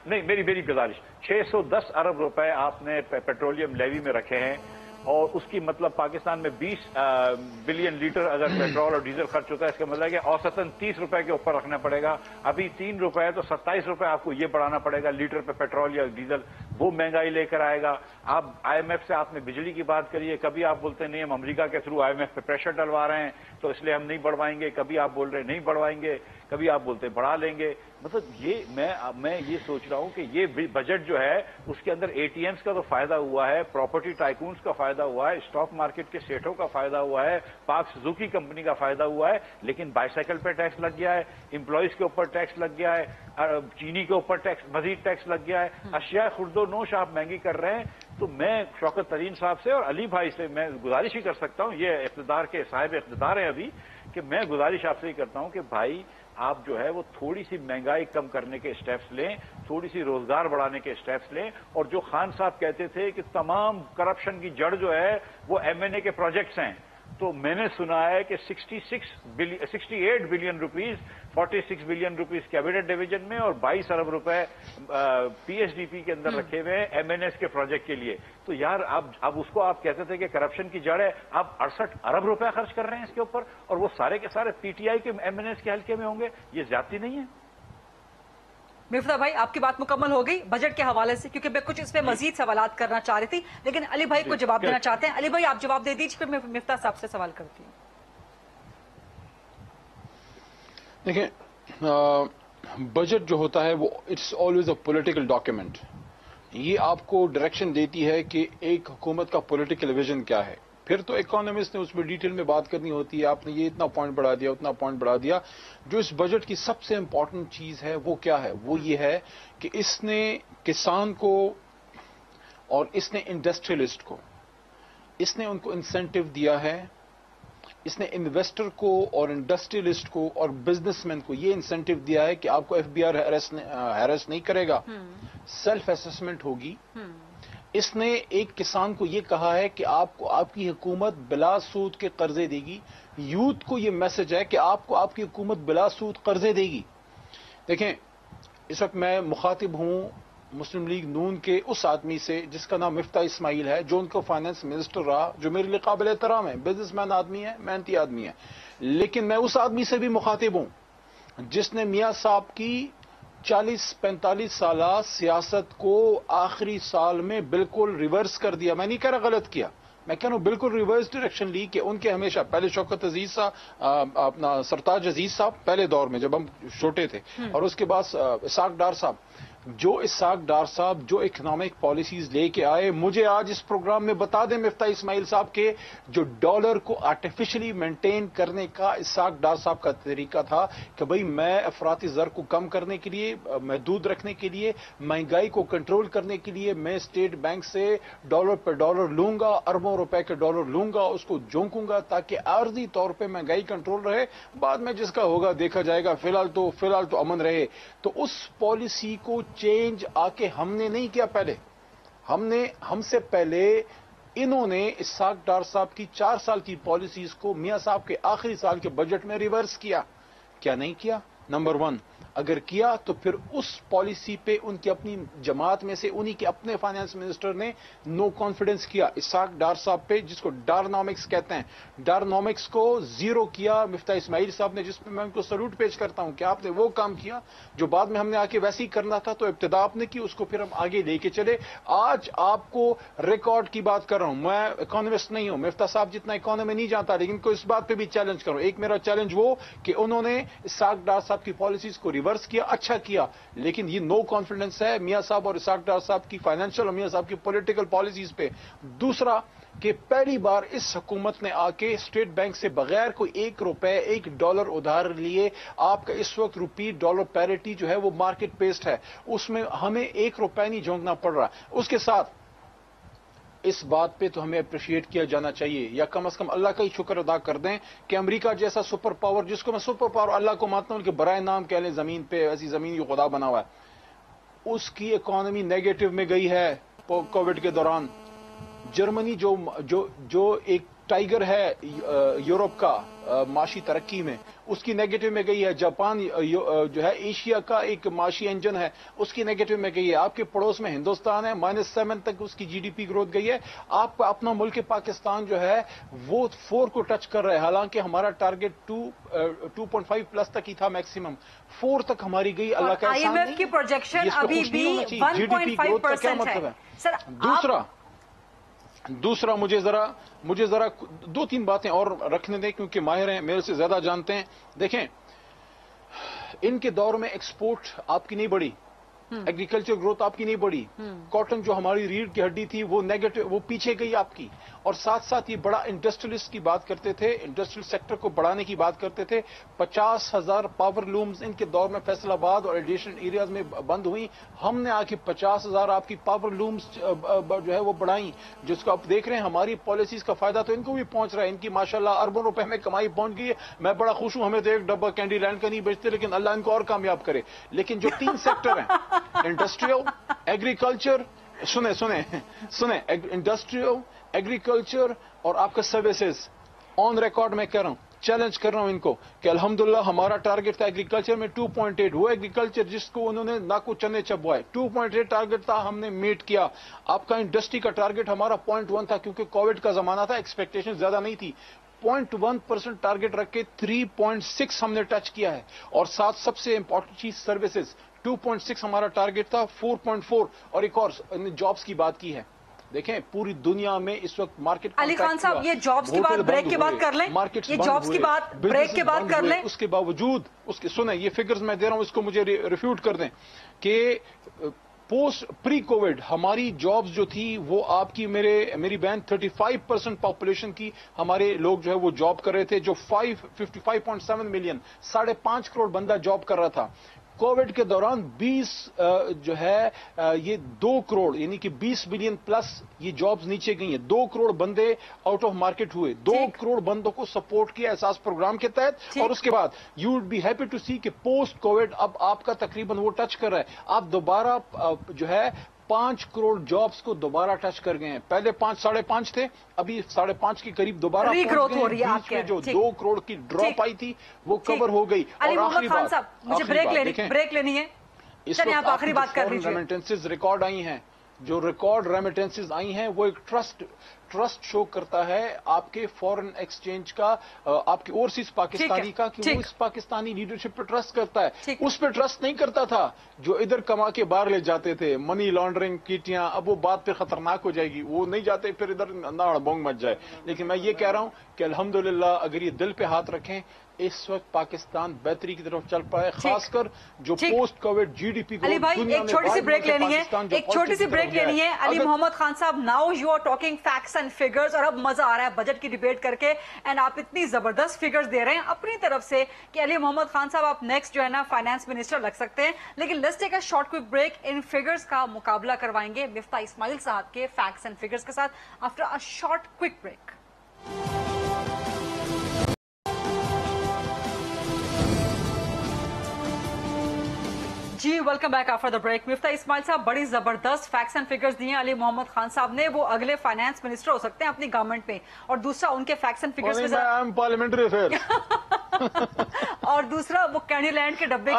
F: نہیں، میری گزارش 610 ارب روپے آپ نے پیٹرولیم لیوی میں رکھے ہیں، اور اس کی مطلب پاکستان میں 20 بلین لیٹر اگر پیٹرول اور ڈیزل خرچ ہوتا ہے، اس کا مطلب ہے کہ اوسطاً 30 روپے کے اوپر رکھنا پڑے گا. ابھی 3 روپے تو 27 روپے آپ کو یہ بڑھانا پڑے گا لیٹر پہ پیٹرول یا ڈیزل. وہ مہنگائی لے کر آئے گا. آپ آئی ایم ایف سے آپ نے بجلی کی بات کری ہے، کبھی آپ بولتے نہیں ہم امریکہ کے تھرو آئی ایم ایف پہ پریشر ڈلوا رہے ہیں تو اس لیے ہم نہیں بڑھوائیں گے، کبھی آپ بول رہے نہیں بڑھوائیں گے، کبھی آپ بولتے بڑھا لیں گے. مطلب یہ میں یہ سوچ رہا ہوں کہ یہ بجٹ جو ہے اس کے اندر اے ٹی ایمز کا تو فائدہ ہوا ہے، پراپرٹی ٹائکونز کا فائدہ ہوا ہے، اسٹاک مارکیٹ کے سیٹوں کا فائدہ ہوا ہے، پاک سوزوکی کمپنی کا فائدہ ہوا ہے، لیکن بائیسائیکل پہ ٹیکس لگ گیا ہے، امپلائیز کے اوپر ٹیکس لگ گیا ہے، چینی کے اوپر ٹیکس مزید ٹیکس لگ گیا ہے، اشیاء خرد و نوش آپ مہنگی کر رہے ہیں. تو میں شوکت ترین صاحب سے اور علی بھائی سے میں گزارش ہی کر سکتا ہوں، یہ اقتدار کے صاحب اقتدار ہیں ابھی، کہ میں گزارش آپ سے ہی کرتا ہوں کہ بھائی آپ جو ہے وہ تھوڑی سی مہنگائی کم کرنے کے اسٹیپس لیں، تھوڑی سی روزگار بڑھانے کے اسٹیپس لیں. اور جو خان صاحب کہتے تھے کہ تمام کرپشن کی جڑ جو ہے وہ ایم این اے کے پروجیکٹس ہیں، تو میں نے سنا ہے کہ 68 billion rupees 46 billion rupees cabinet division میں اور 22 ارب روپے پی ایس ڈی پی کے اندر رکھے ہوئے ہیں ایم این ایس کے پروجیکٹ کے لیے. تو یار اب اس کو آپ کہتے تھے کہ کرپشن کی جڑ ہے، آپ 68 ارب روپے خرچ کر رہے ہیں اس کے اوپر، اور وہ سارے کے سارے پی ٹی آئی کے ایم این ایس کے حلقے میں ہوں گے. یہ زیادتی نہیں ہے؟
E: مفتاح بھائی آپ کی بات مکمل ہو گئی بجٹ کے حوالے سے، کیونکہ میں کچھ اس پہ مزید سوالات کرنا چاہ رہی تھی، لیکن علی بھائی کو جواب دینا چاہتے ہیں. علی بھائی آپ جواب دے دیجیے، پھر میں مفتاح صاحب سے سوال کرتی ہوں.
B: دیکھیں، بجٹ جو ہوتا ہے وہ it's always a political document. یہ آپ کو ڈائریکشن دیتی ہے کہ ایک حکومت کا پولیٹیکل ویژن کیا ہے. پھر تو اکانومسٹ نے اس میں ڈیٹیل میں بات کرنی ہوتی ہے، آپ نے یہ اتنا پوائنٹ بڑھا دیا اتنا پوائنٹ بڑھا دیا. جو اس بجٹ کی سب سے امپورٹنٹ چیز ہے وہ کیا ہے؟ وہ یہ ہے کہ اس نے کسان کو اور اس نے انڈسٹریلسٹ کو، اس نے ان کو انسینٹو دیا ہے. اس نے انویسٹر کو اور انڈسٹریلسٹ کو اور بزنس مین کو یہ انسینٹو دیا ہے کہ آپ کو ایف بی آر ہیرس نہیں کرے گا، سیلف اسسمنٹ ہوگی. اس نے ایک کسان کو یہ کہا ہے کہ آپ کو آپ کی حکومت بلا سود کے قرضے دے گی. یوتھ کو یہ میسج ہے کہ آپ کو آپ کی حکومت بلا سود قرضے دے گی. دیکھیں، اس وقت میں مخاطب ہوں مسلم لیگ نون کے اس آدمی سے جس کا نام مفتاح اسماعیل ہے، جو ان کو فائنانس منسٹر رہا، جو میرے لیے قابل احترام ہے، بزنس مین آدمی ہے، محنتی آدمی ہے. لیکن میں اس آدمی سے بھی مخاطب ہوں جس نے میاں صاحب کی 40-45 سالہ سیاست کو آخری سال میں بالکل ریورس کر دیا. میں نہیں کہہ رہا غلط کیا، میں کہہ رہا ہوں بالکل ریورس ڈائریکشن لی. کہ ان کے ہمیشہ پہلے شوکت عزیز صاحب، اپنا سرتاج عزیز صاحب پہلے دور میں جب ہم چھوٹے تھے، اور اس کے بعد اسحاق ڈار صاحب. جو اسحاق ڈار صاحب جو اکنامک پالیسیز لے کے آئے، مجھے آج اس پروگرام میں بتا دیں مفتاح اسماعیل صاحب کے جو ڈالر کو آرٹیفیشلی مینٹین کرنے کا اسحاق ڈار صاحب کا طریقہ تھا کہ بھئی میں افراطی زر کو کم کرنے کے لیے، محدود رکھنے کے لیے، مہنگائی کو کنٹرول کرنے کے لیے میں اسٹیٹ بینک سے ڈالر پہ ڈالر لوں گا، اربوں روپے کے ڈالر لوں گا، اس کو جھونکوں گا تاکہ عارضی طور پہ مہنگائی کنٹرول رہے، بعد میں جس کا ہوگا دیکھا جائے گا، فی الحال تو امن رہے. تو اس پالیسی کو چینج آ کے ہم نے نہیں کیا. پہلے ہم سے پہلے انہوں نے اسحاق ڈار صاحب کی 4 سال کی پالیسیز کو میاں صاحب کے آخری سال کے بجٹ میں ریورس کیا. کیا نہیں کیا؟ نمبر 1 اگر کیا تو پھر اس پالیسی پہ ان کی اپنی جماعت میں سے انہی کے اپنے فائنانس منسٹر نے نو کانفیڈنس کیا اسحاق ڈار صاحب پہ، جس کو ڈارنامکس کہتے ہیں. ڈارنامکس کو زیرو کیا مفتاح اسماعیل صاحب نے، جس پہ میں ان کو سلوٹ پیش کرتا ہوں کہ آپ نے وہ کام کیا جو بعد میں ہم نے آ کے ویسے ہی کرنا تھا. تو ابتدا آپ نے کی، اس کو پھر ہم آگے لے کے چلے. آج آپ کو ریکارڈ کی بات کر رہا ہوں، میں اکانومسٹ نہیں ہوں، مفتاح صاحب جتنا اکانومی نہیں جانتا، لیکن کو اس بات پہ بھی چیلنج کروں. ایک میرا چیلنج وہ کہ انہوں نے اسحاق ڈار صاحب کی پالیسیز کو ریورس کیا، اچھا کیا، لیکن یہ نو کانفیڈنس ہے میاں صاحب اور اسحاق ڈار صاحب کی فائنینشیل اور میاں صاحب کی پولیٹیکل پالیسیز پہ. دوسرا کہ پہلی بار اس حکومت نے آ کے اسٹیٹ بینک سے بغیر کوئی $1 ادھار لیے، آپ کا اس وقت روپی ڈالر پیرٹی جو ہے وہ مارکیٹ بیسڈ ہے، اس میں ہمیں $1 نہیں جھونکنا پڑ رہا. اس کے ساتھ اس بات پہ تو ہمیں اپریشیٹ کیا جانا چاہیے، یا کم از کم اللہ کا ہی شکر ادا کر دیں کہ امریکہ جیسا سپر پاور، جس کو میں سپر پاور اللہ کو مانتا ہوں کہ برائے نام کہہ لیں زمین پہ، ایسی زمین جو خدا بنا ہوا ہے، उसकी इकोनॉमी नेगेटिव में गई है कोविड के दौरान। जर्मनी जो एक टाइगर है यूरोप का माशी तरक्की में, उसकी नेगेटिव में गई है। जापान जो है एशिया का एक माशी इंजन है, उसकी नेगेटिव में गई है। आपके पड़ोस में हिंदुस्तान है, -7 तक उसकी जीडीपी ग्रोथ गई है। आपका अपना मुल्क पाकिस्तान जो है वो 4 को टच कर रहा है, हालांकि हमारा टारगेट 2.5 प्लस तक ही था मैक्सिमम, 4 तक हमारी गई। अल्लाह का एहसान
E: IMF की प्रोजेक्शन अभी भी 1.5% है। सर
B: दूसरा मुझे जरा 2-3 बातें और रखने दें, क्योंकि माहिर हैं, मेरे से ज्यादा जानते हैं। देखें, इनके दौर में एक्सपोर्ट आपकी नहीं बढ़ी, एग्रीकल्चर ग्रोथ आपकी नहीं बढ़ी। कॉटन जो हमारी रीढ़ की हड्डी थी वो नेगेटिव, वो पीछे गई आपकी। और साथ साथ ये बड़ा इंडस्ट्रियलिस्ट की बात करते थे, इंडस्ट्रियल सेक्टर को बढ़ाने की बात करते थे। 50,000 पावर लूम्स इनके दौर में फैसलाबाद और एडिशनल एरियाज में बंद हुई। हमने आके 50,000 आपकी पावर लूम्स जो है वो बढ़ाई, जिसको आप देख रहे हैं। हमारी पॉलिसीज का फायदा तो इनको भी पहुंच रहा है। इनकी माशाल्लाह अरबों रुपए में कमाई पहुंच गई है। मैं बड़ा खुश हूं, हमें तो एक डब्बा कैंडी लैंड का नहीं बेचते, लेकिन अल्लाह इनको और कामयाब करे। लेकिन जो 3 सेक्टर हैं, इंडस्ट्रियल, एग्रीकल्चर, सुने इंडस्ट्रियल, एग्रीकल्चर और आपका सर्विसेज, ऑन रिकॉर्ड मैं कह रहा हूं, चैलेंज कर रहा हूं इनको कि अल्हम्दुलिल्लाह हमारा टारगेट था एग्रीकल्चर में 2.8, वो एग्रीकल्चर जिसको उन्होंने नाकू चने चबवाए, 2.8 टारगेट था, हमने मीट किया। आपका इंडस्ट्री का टारगेट हमारा 0.1 था, क्योंकि कोविड का जमाना था, एक्सपेक्टेशन ज्यादा नहीं थी। 0.1% टारगेट रख के 3.6 हमने टच किया है। और साथ सबसे इंपॉर्टेंट चीज सर्विसेज, 2.6 हमारा टारगेट था, 4.4। और एक और जॉब्स की बात की है। देखें, पूरी दुनिया में इस वक्त मार्केट,
E: अली खान साहब, ये जॉब्स की बात ब्रेक के बाद कर लें, ये जॉब्स की बात ब्रेक के बाद कर लें।
B: उसके बावजूद सुने, ये फिगर्स मैं दे रहा हूं, इसको मुझे रिफ्यूट कर दें कि पोस्ट प्री कोविड हमारी जॉब्स जो थी वो आपकी मेरी बहन 35% पॉपुलेशन की हमारे लोग जो है वो जॉब कर रहे थे, जो 55.7 मिलियन, 5.5 करोड़ बंदा जॉब कर रहा था। कोविड के दौरान 20 जो है ये 2 करोड़ यानी कि 20 बिलियन प्लस ये जॉब्स नीचे गई हैं। 2 करोड़ बंदे आउट ऑफ मार्केट हुए, 2 करोड़ बंदों को सपोर्ट किया एहसास प्रोग्राम के तहत। और उसके बाद you would be happy to see कि पोस्ट कोविड अब आपका तकरीबन वो टच कर रहा है। आप दोबारा जो है 5 करोड़ जॉब्स को दोबारा टच कर गए हैं। पहले 5-5.5 थे, अभी 5.5 के करीब दोबारा
E: ग्रोथ हो रही है।
B: बीच में जो 2 करोड़ की ड्रॉप आई थी वो कवर हो गई।
E: और आखिरी बात, मुझे ब्रेक लेनी है। चलिए आप आखिरी बात कर लीजिए।
B: रेमिटेंसेज रिकॉर्ड आई हैं, जो रिकॉर्ड रेमिटेंसेज आई हैं वो एक ट्रस्ट शो करता है आपके फॉरेन एक्सचेंज का, आपके ओवरसीज पाकिस्तानी का, कि वो इस पाकिस्तानी लीडरशिप पर ट्रस्ट करता है। उस पर ट्रस्ट नहीं करता था जो इधर कमा के बाहर ले जाते थे, मनी लॉन्ड्रिंग कीटियां। अब वो बात पे खतरनाक हो जाएगी, वो नहीं जाते फिर इधर ना बोंग मच जाए। लेकिन मैं ये कह रहा हूं कि अल्हम्दुलिल्लाह अगर ये दिल पे हाथ रखें, इस वक्त पाकिस्तान बेहतरी की तरफ चल पाए, खासकर जो पोस्ट कोविड जीडीपी।
E: अली भाई, एक छोटी सी ब्रेक लेनी है, एक छोटी सी ब्रेक लेनी है। अली मोहम्मद खान साहब, now you are talking facts and figures, और अब मजा आ रहा है बजट की डिबेट करके। एंड आप इतनी जबरदस्त फिगर्स दे रहे हैं अपनी तरफ से कि अली मोहम्मद खान साहब आप नेक्स्ट जो है ना फाइनेंस मिनिस्टर लग सकते हैं। लेकिन let's take a short quick break. इन फिगर्स का मुकाबला करवाएंगे मिफ्ता इस्माइल साहब के फैक्ट्स एंड फिगर्स के साथ after a short quick break. जी welcome back after the break. Miftah Ismail साहब, बड़ी जबरदस्त फैक्ट्स एंड फिगर्स दिए अली मोहम्मद खान साहब ने। वो अगले फाइनेंस मिनिस्टर हो सकते हैं अपनी गवर्नमेंट में। और दूसरा उनके facts and figures
B: parliamentary affair
E: और दूसरा वो कैंडीलैंड के डब्बे की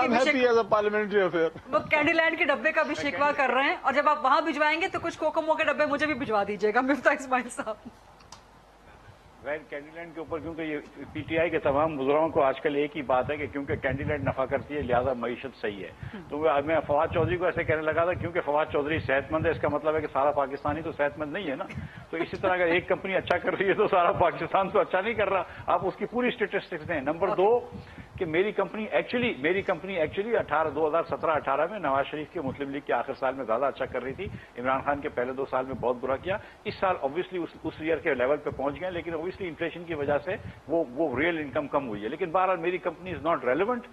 B: पार्लियामेंट्री अफेयर,
E: वो कैंडीलैंड के डब्बे का भी शिकवा कर रहे हैं। और जब आप वहां भिजवाएंगे तो कुछ कोकोमो के डब्बे मुझे भी भिजवा दीजिएगा मिफ्ता इस्माइल साहब।
F: कैंडीलैंड के ऊपर, क्योंकि ये पीटीआई के तमाम बुजुर्गों को आजकल एक ही बात है कि क्योंकि कैंडीलैंड नफा करती है लिहाजा मईशत सही है। तो मैं फवाद चौधरी को ऐसे कहने लगा था क्योंकि फवाद चौधरी सेहतमंद है, इसका मतलब है कि सारा पाकिस्तानी तो सेहतमंद नहीं है ना। तो इसी तरह अगर एक कंपनी अच्छा कर रही है तो सारा पाकिस्तान तो अच्छा नहीं कर रहा। आप उसकी पूरी स्टेटिस्टिक्स दें। नंबर 2 कि मेरी कंपनी एक्चुअली 2017-18 में नवाज शरीफ के मुस्लिम लीग के आखिर साल में ज्यादा अच्छा कर रही थी। इमरान खान के पहले 2 साल में बहुत बुरा किया। इस साल ऑब्वियसली उस ईयर के लेवल पे पहुंच गए, लेकिन ऑब्वियसली इन्फ्लेशन की वजह से वो रियल इनकम कम हुई है। लेकिन बहरहाल मेरी company is not relevant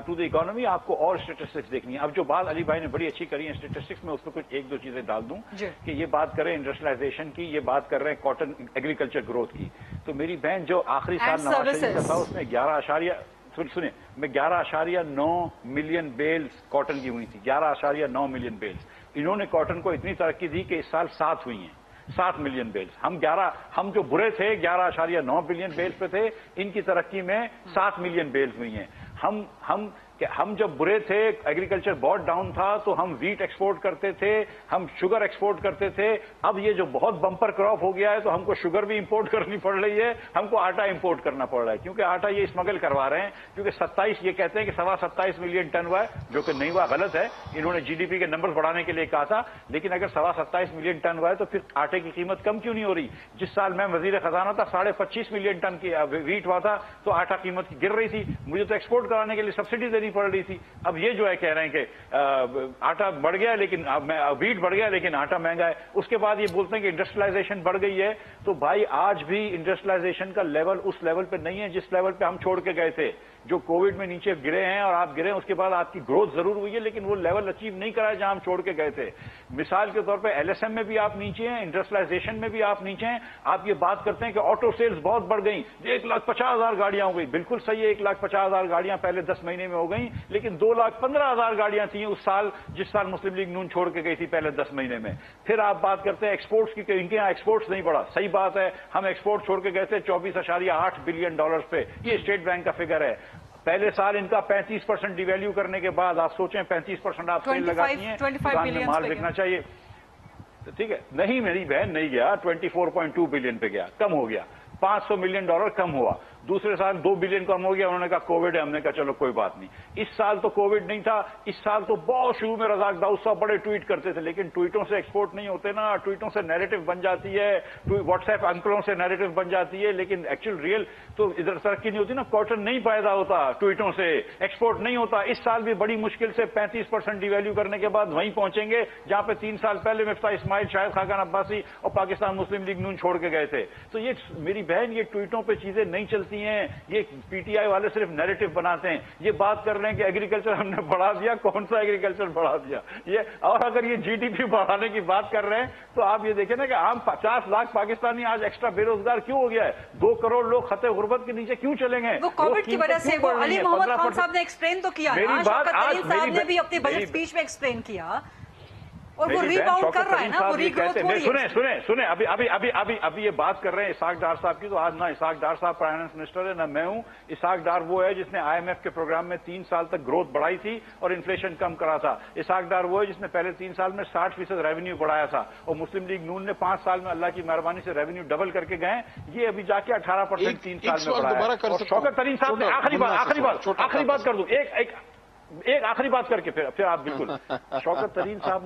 F: to the economy. आपको और स्टेटिस्टिक्स देखनी है। अब जो बात अली भाई ने बड़ी अच्छी करी है स्टेटिस्टिक्स में, उसमें कुछ 1-2 चीजें डाल दूं कि ये बात कर रहे हैं इंडस्ट्रियलाइजेशन की, ये बात कर रहे हैं कॉटन एग्रीकल्चर ग्रोथ की। तो मेरी बहन जो आखिरी साल नवाज शरीफ का था उसमें 11 سنیں میں 11.9 ملین بیلز کاٹن کی ہوئی تھی، 11.9 ملین بیلز. انہوں نے کاٹن کو اتنی ترقی دی کہ اس سال 7 ہوئی ہیں، 7 ملین بیلز. ہم جو برے تھے 11.9 بلین بیلز پہ تھے، ان کی ترقی میں 7 ملین بیلز ہوئی ہیں. ہم جب برے تھے، ایگریکلچر بہت ڈاؤن تھا، تو ہم ویٹ ایکسپورٹ کرتے تھے، ہم شوگر ایکسپورٹ کرتے تھے. اب یہ جو بہت بمپر کراپ ہو گیا ہے تو ہم کو شوگر بھی امپورٹ کرنی پڑ رہی ہے، ہم کو آٹا امپورٹ کرنا پڑ رہا ہے، کیونکہ آٹا یہ اسمگل کروا رہے ہیں. کیونکہ 27 یہ کہتے ہیں کہ 27.25 ملین ٹن ہوا ہے، جو کہ نہیں ہوا، غلط ہے. انہوں نے GDP کے نمبر بڑھانے کے لیے کہا تھا، لیکن اگر 27.25 ملین ٹن ہوا ہے تو پھر آٹے کی قیمت کم کیوں نہیں ہو رہی؟ جس سال میں وزیر خزانہ تھا 25.5 ملین ٹن کی ویٹ ہوا تھا تو آٹا قیمت گر رہی تھی، مجھے تو ایکسپورٹ کرانے کے لیے سبسڈی دینی پڑ رہی تھی. اب یہ جو ہے کہہ رہے ہیں کہ آٹا بڑھ گیا لیکن ویٹ بڑھ گیا لیکن آٹا مہنگا ہے. اس کے بعد یہ بولتے ہیں کہ انڈسٹریلائزیشن بڑھ گئی ہے. تو بھائی آج بھی انڈسٹریلائزیشن کا لیول اس لیول پہ نہیں ہے جس لیول پہ ہم چھوڑ کے گئے تھے. جو کووڈ میں نیچے گرے ہیں اور آپ گرے ہیں، اس کے بعد آپ کی گروتھ ضرور ہوئی ہے لیکن وہ لیول اچیو نہیں کرا ہے جہاں ہم چھوڑ کے گئے تھے. مثال کے طور پہ LSM میں بھی آپ نیچے ہیں، انڈسٹریلائزیشن میں بھی آپ نیچے ہیں. آپ یہ بات کرتے ہیں کہ آٹو سیلز بہت بڑھ گئی، 1,50,000 گاڑیاں ہو گئی. بالکل صحیح ہے، 1,50,000 گاڑیاں پہلے 10 مہینے میں ہو گئیں، لیکن 2,15,000 گاڑیاں تھیں اس سال جس سال مسلم لیگ نون چھوڑ کے گئی تھی پہلے 10 مہینے میں. پھر آپ بات کرتے ہیں ایکسپورٹس کی کہ ان کے یہاں ایکسپورٹس نہیں بڑھا. صحیح بات ہے، ہم ایکسپورٹ چھوڑ کے گئے تھے 24.8 بلین ڈالرز پہ. یہ اسٹیٹ بینک کا فگر ہے. پہلے سال ان کا 35% ڈی ویلیو کرنے کے بعد آپ سوچیں 35% آپ سیل لگاتی ہیں، دکان میں مال بکنا چاہیے. ٹھیک ہے، نہیں میری بہن نہیں گیا، 24.2 بلین پہ گیا، کم ہو گیا. $500 ملین کم ہوا. دوسرے سال 2 بلین کم ہو گیا. انہوں نے کہا کووڈ ہے، ہم نے کہا چلو کوئی بات نہیں. اس سال تو کووڈ نہیں تھا، اس سال تو بہت شروع میں رزاق داؤد صاحب بڑے ٹویٹ کرتے تھے، لیکن ٹویٹوں سے ایکسپورٹ نہیں ہوتے نا، ٹویٹوں سے نیریٹو بن جاتی ہے، واٹس ایپ انکلوں سے نیریٹو بن جاتی ہے، لیکن ایکچوئل ریئل تو ادھر ترقی نہیں ہوتی نا. کاٹن نہیں پیدا ہوتا ٹویٹوں سے، ایکسپورٹ نہیں ہوتا. اس سال بھی بڑی مشکل سے 35% ڈی ویلیو کرنے کے بعد وہیں پہنچیں گے جہاں پہ 3 سال پہلے مفتاح اسماعیل، شاہد خاقان عباسی اور پاکستان مسلم لیگ نون چھوڑ کے گئے تھے. تو یہ میری بہن یہ ٹویٹوں پہ چیزیں نہیں چلتی ہیں. یہ PTI والے صرف نیریٹو بناتے ہیں. یہ بات کر رہے ہیں کہ ایگریکلچر ہم نے بڑھا دیا، کون سا ایگریکلچر بڑھا دیا یہ؟ اور اگر یہ GDP بڑھانے کی بات کر رہے ہیں تو آپ یہ دیکھیں نا کہ عام 50 لاکھ پاکستانی آج ایکسٹرا بے روزگار کیوں ہو گیا ہے؟ 2 کروڑ لوگ خط غربت کے نیچے کیوں چلیں گے؟
E: وہ کووڈ کی وجہ سے. وہ علی محمد خان صاحب نے ایکسپلین تو کیا، شوکت ترین صاحب نے بھی اپنی بجٹ اسپیچ میں ایکسپلین کیا، اور وہ ری باؤنڈ کر رہا ہے نا، وہ ری گروتھ ہو رہی ہے.
F: سنیں ابھی یہ بات کر رہے ہیں اسحاق ڈار صاحب کی. تو آج نہ اسحاق ڈار صاحب فائنانس منسٹر ہے نہ میں ہوں. اسحاق ڈار وہ ہے جس نے IMF کے پروگرام میں 3 سال تک گروتھ بڑھائی تھی اور انفلیشن کم کرا تھا. اسحاق ڈار وہ ہے جس نے پہلے 3 سال میں 60% ریونیو بڑھایا تھا، اور مسلم لیگ نون نے 5 سال میں اللہ کی مہربانی سے ریونیو ڈبل کر کے گئے. یہ ابھی جا کے 18% 3 سال میں بڑھایا. اور شوکت ترین صاحب نے آخری بات کر دوں، ایک آخری بات کر کے پھر آپ بالکل. شوکت ترین صاحب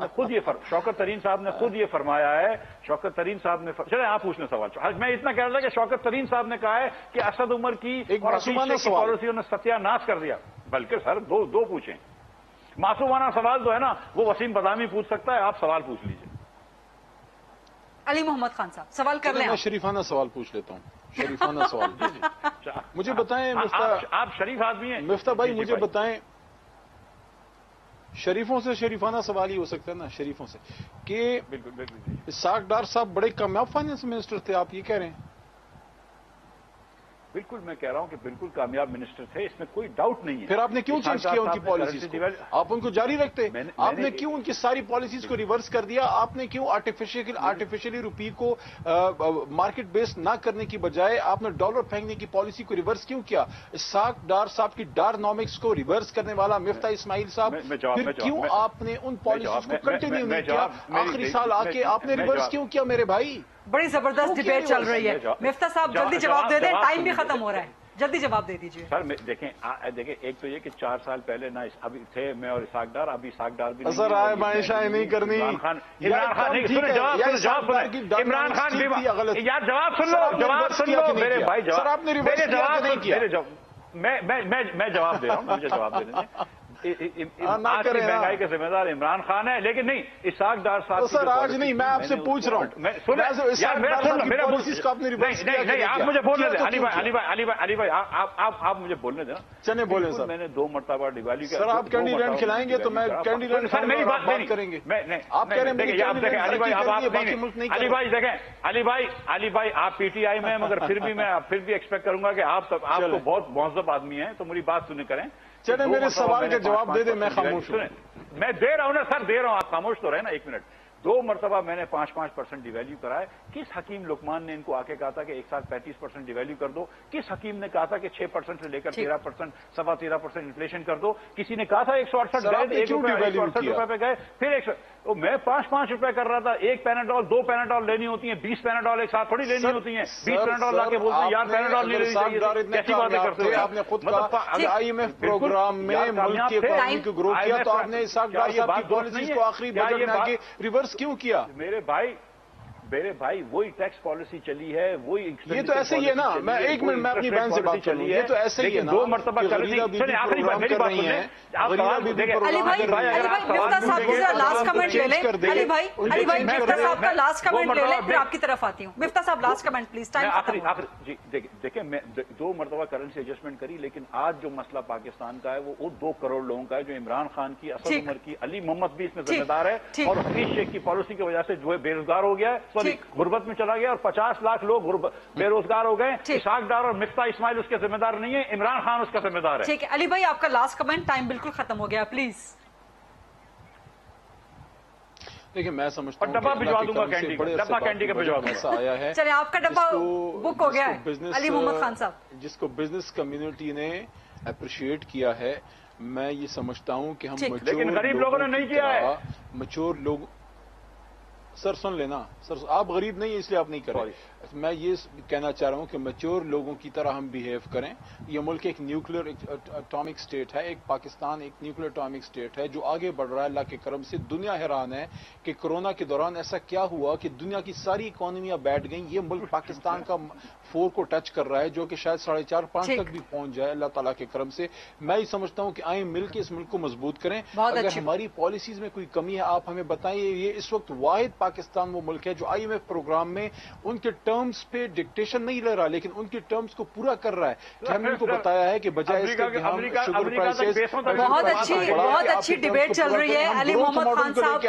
F: نے خود یہ فرمایا ہے. شوکت ترین صاحب نے چلے آپ پوچھنے سوال. میں اتنا کہہ رہا تھا کہ شوکت ترین صاحب نے کہا ہے کہ اسد عمر کی پالیسیوں نے ستیہ ناش کر دیا. بلکہ سر دو پوچھیں. معصومانہ سوال جو ہے نا وہ وسیم بدامی پوچھ سکتا ہے، آپ سوال پوچھ لیجیے.
E: علی محمد خان صاحب سوال کر لیں.
B: میں شریفانہ سوال پوچھ لیتا ہوں. شریفانہ سوال مجھے بتائیں.
F: آپ شریف آدمی ہیں
B: مفتاح بھائی، مجھے بتائیں، شریفوں سے شریفانہ سوال ہی ہو سکتا ہے نا، شریفوں سے، کہ اسحاق ڈار صاحب بڑے کامیاب فائنانس منسٹر تھے، آپ یہ کہہ رہے ہیں؟
F: بالکل میں کہہ رہا ہوں کہ بالکل کامیاب منسٹر تھے، اس میں کوئی ڈاؤٹ نہیں ہے.
B: پھر آپ نے کیوں چینج کیا ان کی پالیسیز کو؟ آپ ان کو جاری رکھتے. آپ نے کیوں ان کی ساری پالیسیز کو ریورس کر دیا؟ آپ نے کیوں آرٹیفیشلی روپی کو مارکیٹ بیس نہ کرنے کی بجائے آپ نے ڈالر پھینکنے کی پالیسی کو ریورس کیوں کیا؟ اسحاق ڈار صاحب کی ڈارنامکس کو ریورس کرنے والا مفتاح اسماعیل صاحب، پھر کیوں آپ نے ان پالیسیز کو کنٹینیو نہیں کیا؟ آخری سال آ کے آپ نے ریورس کیوں کیا میرے بھائی؟
E: بڑی زبردست ڈیبیٹ چل رہی ہے. مفتاح صاحب جلدی جواب دے دیں، ٹائم بھی ختم ہو رہا ہے، جلدی جواب دے دیجیے.
F: سر دیکھیں ایک تو یہ کہ 4 سال پہلے نہ ابھی تھے میں اور اسحاق ڈار، ابھی اسحاق ڈار بھی
B: سر آئے معائشہ نہیں کرنی.
F: عمران خان عمران خان یار جواب سن لو میرے بھائی.
B: سر آپ نے ریورس نہیں کیا.
F: میں جواب دے رہا ہوں، مجھے جواب دے دیں. आज की महंगाई के जिम्मेदार इमरान खान है, लेकिन नहीं इसहाक डार साहब।
B: सर आज नहीं, मैं आपसे पूछ रहा हूँ,
F: आप मुझे बोलने दें। अली भाई आप मुझे बोलने देना।
B: चले बोले सर।
F: मैंने 2 मरतबा डिवाली
B: सर आप कैंडी लैंड खिलाएंगे तो मैं कैंडी लैंड
F: सर मेरी बात नहीं
B: करेंगे।
F: आप कह रहे हैं आप देखें अली भाई, अली भाई आप पीटीआई में, मगर फिर भी एक्सपेक्ट करूंगा कि आप तो बहुत मुहज़्ज़ब आदमी हैं, तो मेरी बात सुने करें।
B: चले मेरे सवाल के जवाब दे दे, मैं खामोश हूं।
F: मैं दे रहा हूं ना सर, दे रहा हूं, आप खामोश तो रहे ना 1 मिनट। 2 मरतबा मैंने 5% डिवैल्यू कराए। किस हकीम लुकमान ने इनको आके कहा था कि एक साथ 35% डिवैल्यू कर दो? किस हकीम ने कहा था कि 6% से लेकर 13%, 13.25% इन्फ्लेशन कर दो? किसी ने कहा था 168 गए, 168 रुपए पे गए, फिर 100। तो मैं 5 रुपए कर रहा था। 1 पैनाडोल 2 पैनाडोल लेनी होती है, 20 पैनाडोल एक साथ थोड़ी लेनी होती है। 20 पैनाडोल लाके बोलते हैं यार पैनाडोल नहीं लेनी चाहिए, कैसी बातें करते हैं?
B: आपने खुद कहा IMF प्रोग्राम में मुल्क की इकोनॉमी को ग्रो किया, तो आपने इसहाक डार साहब की पॉलिसीज को आखिरी बजट में आगे रिवर्स क्यों किया?
F: मेरे भाई वही टैक्स पॉलिसी चली है, वही
B: ये तो ऐसे ही है ना। मैं 1 मिनट में अपनी बहन से बात करूं, ये तो ऐसे ही है ना।
F: 2 मरतबा आखिरी बात मेरी बात सुनिए।
E: अली भाई मिफ्ता साहब का लास्ट कमेंट ले लें। अली भाई मिफ्ता साहब का लास्ट कमेंट ले लें, फिर आपकी तरफ आती हूँ। मिफ्ता साहब लास्ट कमेंट प्लीज। टाइम
F: जी देखिए, मैं 2 मरतबा करेंसी एडजस्टमेंट करी, लेकिन आज जो मसला पाकिस्तान का है वो 2 करोड़ लोगों का है, जो इमरान खान की, असद उमर की, अली मोहम्मद भी इसमें जिम्मेदार है, और हफीज शेख की पॉलिसी की वजह से जो है बेरोजगार हो गया है, गुर्बत में चला गया, और 50 लाख लोग बेरोजगार हो गए। इसहाक डार और मिफ्ता इस्माइल उसके जिम्मेदार नहीं है, इमरान खान उसका जिम्मेदार है।
E: ठीक है अली भाई, आपका लास्ट कमेंट। टाइम बिल्कुल खत्म हो गया, प्लीज।
B: देखिए मैं समझता हूं
F: डब्बा भिजवा दूंगा, डब्बा कैंडी का भिजवा दूंगा।
B: ऐसा आया है,
E: चलिए आपका डब्बा बुक हो गया है। अली मोहम्मद खान साहब,
B: जिसको बिजनेस कम्युनिटी ने अप्रिशिएट किया है, मैं ये समझता हूं कि हम
F: लेकिन गरीब लोगों ने नहीं किया है।
B: मैच्योर लोग, सर सुन लेना सर, आप गरीब नहीं है इसलिए आप नहीं कर रहे। मैं ये कहना चाह रहा हूं कि मैच्योर लोगों की तरह हम बिहेव करें। ये मुल्क एक न्यूक्लियर एटॉमिक स्टेट है, एक पाकिस्तान एक न्यूक्लियर एटॉमिक स्टेट है जो आगे बढ़ रहा है अल्लाह के करम से। दुनिया हैरान है कि कोरोना के दौरान ऐसा क्या हुआ कि दुनिया की सारी इकोनॉमियां बैठ गई। ये मुल्क पाकिस्तान का 4 को टच कर रहा है, जो कि शायद 4.5-5 तक भी पहुंच जाए अल्लाह ताला के करम से। मैं ये समझता हूं कि आए मिलकर इस मुल्क को मजबूत करें। अगर हमारी पॉलिसीज में कोई कमी है आप हमें बताइए। ये इस वक्त वाहिद पाकिस्तान वो मुल्क है जो IMF प्रोग्राम में उनके टर्म्स पे डिक्टेशन नहीं ले रहा, लेकिन उनके टर्म्स को पूरा कर रहा है। कि हमने उनको बताया है कि बजाय इसके कि हम शुगर प्राइसेस।
E: बहुत अच्छी डिबेट चल रही है। अली मोहम्मद खान साहब,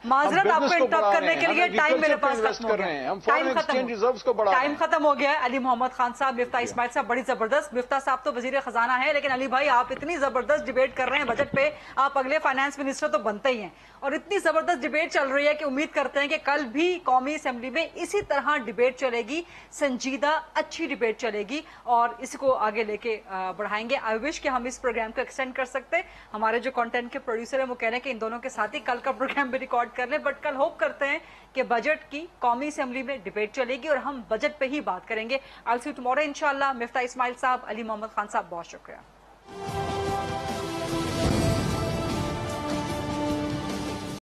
E: माजरत आपको इंटरप्ट करने के लिए, टाइम मेरे पास खत्म हो गया।
B: हम फॉरेन एक्सचेंज रिजर्व्स को बढ़ा रहे हैं।
E: टाइम खत्म हो गया है। अली मोहम्मद खान साहब, मिफ्ता इस्माइल साहब, बड़ी जबरदस्त। मिफ्ता साहब तो वजीर खजाना है, लेकिन अली भाई आप इतनी जबरदस्त डिबेट कर रहे हैं बजट पे, आप अगले फाइनेंस मिनिस्टर तो बनते ही हैं। और इतनी जबरदस्त डिबेट चल रही है कि उम्मीद करते हैं कि कल भी कौमी असेंबली में इसी तरह डिबेट चलेगी, संजीदा अच्छी डिबेट चलेगी, और इसको आगे लेके बढ़ाएंगे। आई विश कि हम इस प्रोग्राम को एक्सटेंड कर सकते। हमारे जो कंटेंट के प्रोड्यूसर हैं वो कह रहे हैं कि इन दोनों के साथ ही कल का प्रोग्राम भी रिकॉर्ड कर ले, बट कल होप करते हैं कि बजट की कौमी असेंबली में डिबेट चलेगी और हम बजट पे ही बात करेंगे। I will see you tomorrow इंशाल्लाह। मिफ्ता इस्माइल साहब, अली मोहम्मद खान साहब, बहुत शुक्रिया।